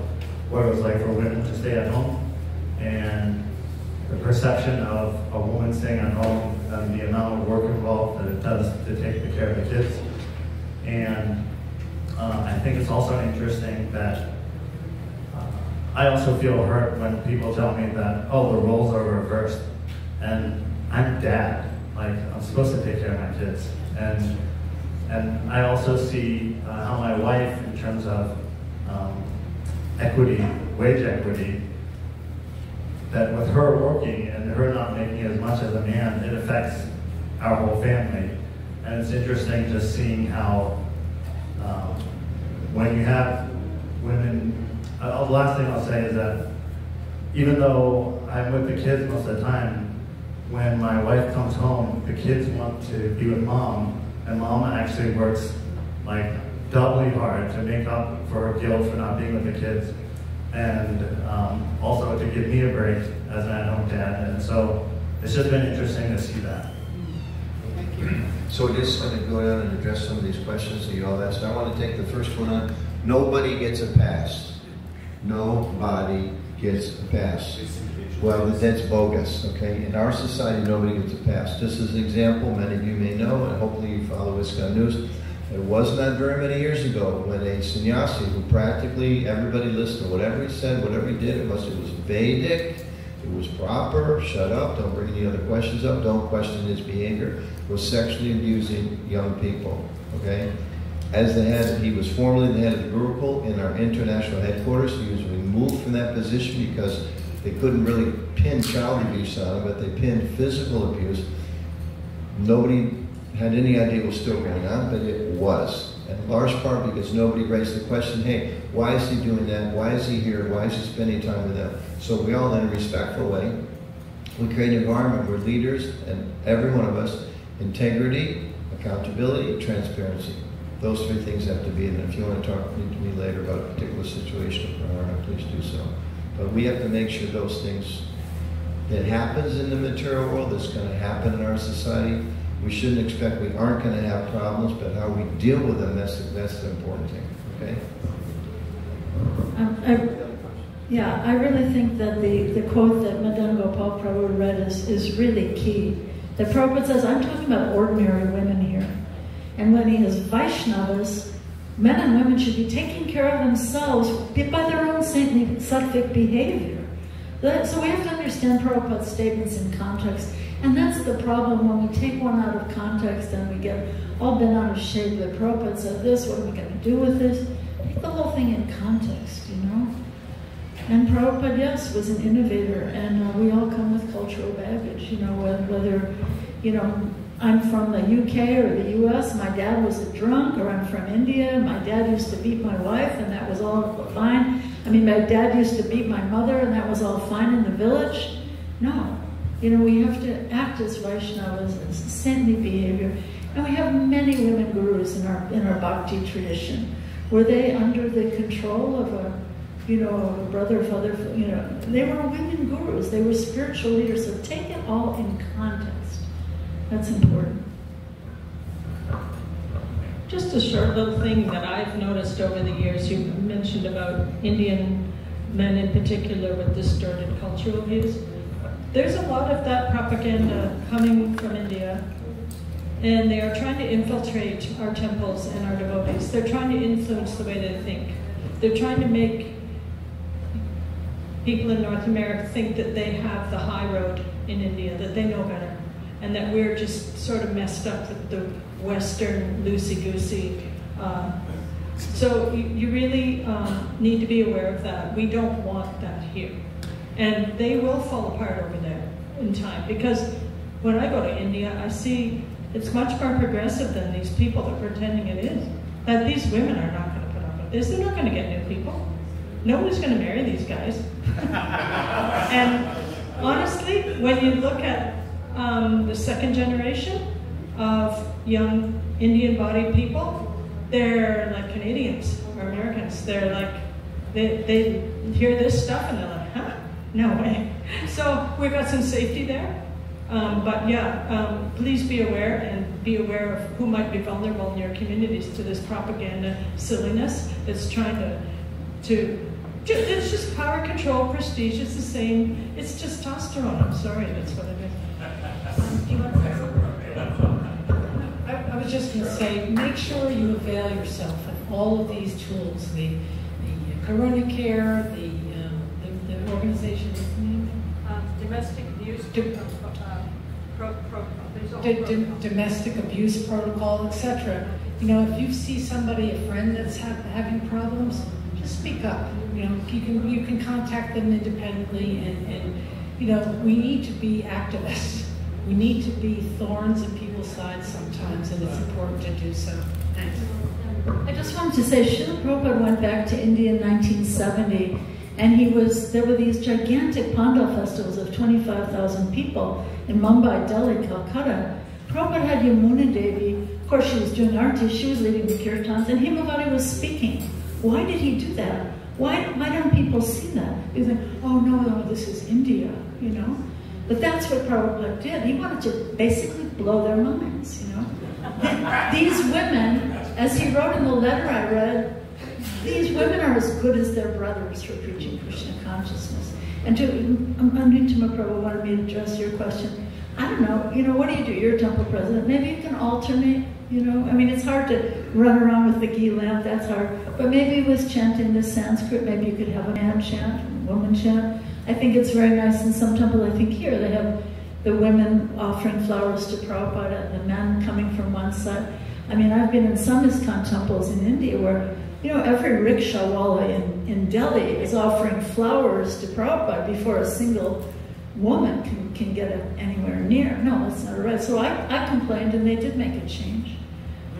what it was like for women to stay at home, and the perception of a woman staying at home and the amount of work involved that it does to take care of the kids. And I think it's also interesting that I also feel hurt when people tell me that, oh, the roles are reversed. And I'm dad, like I'm supposed to take care of my kids. And I also see how my wife, in terms of equity, wage equity, that with her working and her not making as much as a man, it affects our whole family. And it's interesting just seeing how when you have women, the last thing I'll say is that even though I'm with the kids most of the time, when my wife comes home, the kids want to be with mom, and mom actually works like doubly hard to make up for her guilt for not being with the kids, and also to give me a break as an at-home dad. And so it's just been interesting to see that. Thank you. So we're just going to go down and address some of these questions that you all asked. I want to take the first one on. Nobody gets a pass. Nobody gets a pass. Well, that's bogus, okay? In our society, nobody gets a pass. Just as an example, many of you may know, and hopefully you follow ISKCON News, it was not very many years ago when a sannyasi who practically everybody listened to whatever he said, whatever he did, it was Vedic, it was proper, shut up, don't bring any other questions up, don't question his behavior, was sexually abusing young people, okay? As the head, he was formerly the head of the Gurukul in our international headquarters. He was removed from that position because they couldn't really pin child abuse on him, but they pinned physical abuse. Nobody had any idea what was still going on, but it was. In large part because nobody raised the question, hey, why is he doing that? Why is he here? Why is he spending time with them? So we all, in a respectful way, we create an environment where leaders, and every one of us, integrity, accountability, transparency. Those three things have to be in. If you want to talk to me later about a particular situation of Praharana, please do so. But we have to make sure those things that happens in the material world, that's going to happen in our society, we shouldn't expect we aren't going to have problems, but how we deal with them, that's the important thing, okay? I really think that the quote that Madan Gopal Prabhu read is really key. That Prabhupada says, I'm talking about ordinary women here. And when he has Vaishnavas, men and women should be taking care of themselves by their own saintly, sattvic behavior. So we have to understand Prabhupada's statements in context. And that's the problem when we take one out of context and we get all bent out of shape that Prabhupada said this, what are we going to do with this? Take the whole thing in context, you know? And Prabhupada, yes, was an innovator, and we all come with cultural baggage, you know, whether, you know, I'm from the UK or the US, my dad was a drunk, or I'm from India, my dad used to beat my wife, and that was all fine. I mean, my dad used to beat my mother, and that was all fine in the village. No. You know, we have to act as Vaishnavas, as saintly behavior. And we have many women gurus in our bhakti tradition. Were they under the control of a brother, father, you know, they were women gurus. They were spiritual leaders. So take it all in context. That's important. Just a short little thing that I've noticed over the years. You mentioned about Indian men in particular with distorted cultural views. There's a lot of that propaganda coming from India, and they are trying to infiltrate our temples and our devotees. They're trying to influence the way they think. They're trying to make people in North America think that they have the high road in India, that they know better, and that we're just sort of messed up with the Western loosey-goosey. So you really need to be aware of that. We don't want that here. And they will fall apart over there in time, because when I go to India, I see it's much more progressive than these people are pretending it is. That these women are not going to put up with this. They're not going to get new people. Nobody's going to marry these guys. And honestly, when you look at the second generation of young Indian-bodied people, they're like Canadians or Americans. They're like, they hear this stuff and they're like, huh? No way. So we've got some safety there. But yeah, please be aware, and be aware of who might be vulnerable in your communities to this propaganda silliness that's trying to it's just power, control, prestige. It's the same. It's testosterone. I'm sorry, that's what it is. Do you want to say something? I was just going to say, make sure you avail yourself of all of these tools. The Corona Care, the organization, what's the name? Domestic abuse. Domestic abuse protocol, etc. You know, if you see somebody, a friend that's having problems, just speak up. You know, you can contact them independently, and you know, we need to be activists. We need to be thorns in people's sides sometimes, and it's important to do so. Thanks. I just wanted to say, Srila Prabhupada went back to India in 1970, and there were these gigantic Pandal festivals of 25,000 people in Mumbai, Delhi, Calcutta. Prabhupada had Yamuna Devi, of course she was doing arti, she was leading the kirtans, and Himavati was speaking. Why did he do that? Why don't people see that? They think, oh no, this is India, you know? But that's what Prabhupada did. He wanted to basically blow their minds, you know? These women, as he wrote in the letter I read, these women are as good as their brothers for preaching Krishna consciousness. And Anitama Prabhu wanted me to address your question. I don't know, you know, what do? You're a temple president. Maybe you can alternate, you know? I mean, it's hard to run around with the ghee lamp, that's hard. But maybe with chanting the Sanskrit, maybe you could have a man chant, a woman chant. I think it's very nice in some temples. I think here they have the women offering flowers to Prabhupada and the men coming from one side. I mean, I've been in some ISKCON temples in India where, you know, every rickshawala in Delhi is offering flowers to Prabhupada before a single woman can get it anywhere near. No, that's not right. So I complained, and they did make a change,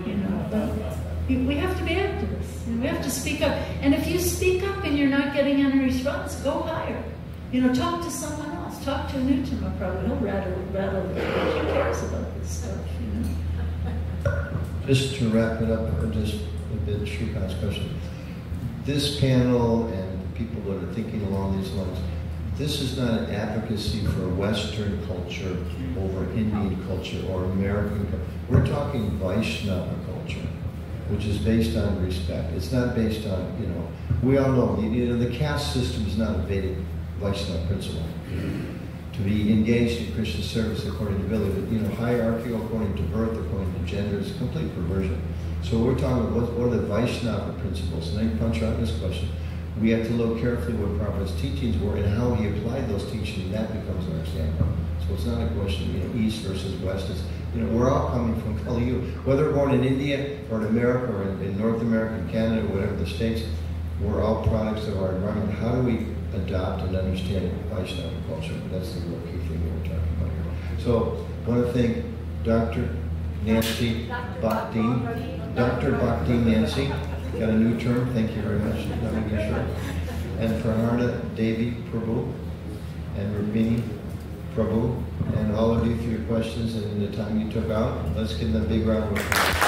you know. But we have to be activists, and we have to speak up. And if you speak up and you're not getting any response, go higher. You know, talk to someone else. Talk to Nutama Prabhu. He'll rattle the cage. Who cares about this stuff, you know? Just to wrap it up, just a bit Shrikant's question. This panel and people that are thinking along these lines, this is not an advocacy for Western culture over Indian culture or American culture. We're talking Vaishnava culture, which is based on respect. It's not based on, you know, we all know, you know, the caste system is not a Vedic Vaishnava principle. To be engaged in Krishna service according to Billy, you know, hierarchical according to birth, according to gender, is complete perversion. So we're talking about what are the Vaishnava principles, and then punch out this question. We have to look carefully what Prabhupada's teachings were and how he applied those teachings, and that becomes our standpoint. So it's not a question, you know, East versus West. It's, you know, we're all coming from Kali Yuga. Whether we're born in India or in America or in North America, in Canada, whatever the states, we're all products of our environment. How do we adopt and understand Vaishnava culture? That's the real key thing that we're talking about here. So I want to thank Dr. Nancy Bhakti. Dr. Bhakti Nancy. Got a new term, thank you very much. And Praharana Devi Prabhu, and Rukmini Prabhu, and all of you for your questions and the time you took out. Let's give them a big round of applause.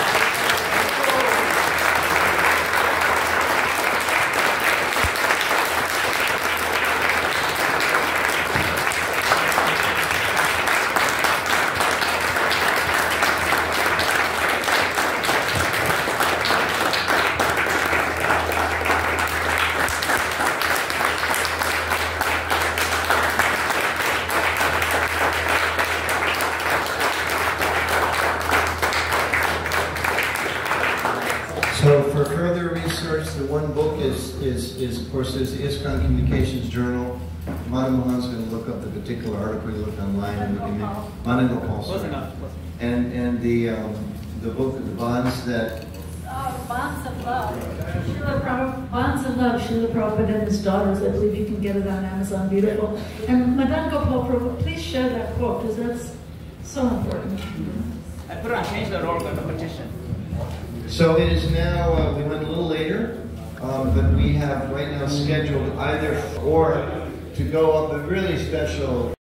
Of course, there's the ISKCON Communications Journal. Mohan's going to look up the particular article you look online, and we can make Managopal. And the book, the bonds that. Bonds of Love. Bonds of Love. Srila Prabhupada and his daughters. I believe you can get it on Amazon. Beautiful. And Madan Gopal Prabhu, please share that quote because that's so important. I put on change the roll on the petition. So it is now. We went a little later. But we have right now scheduled either or to go up a really special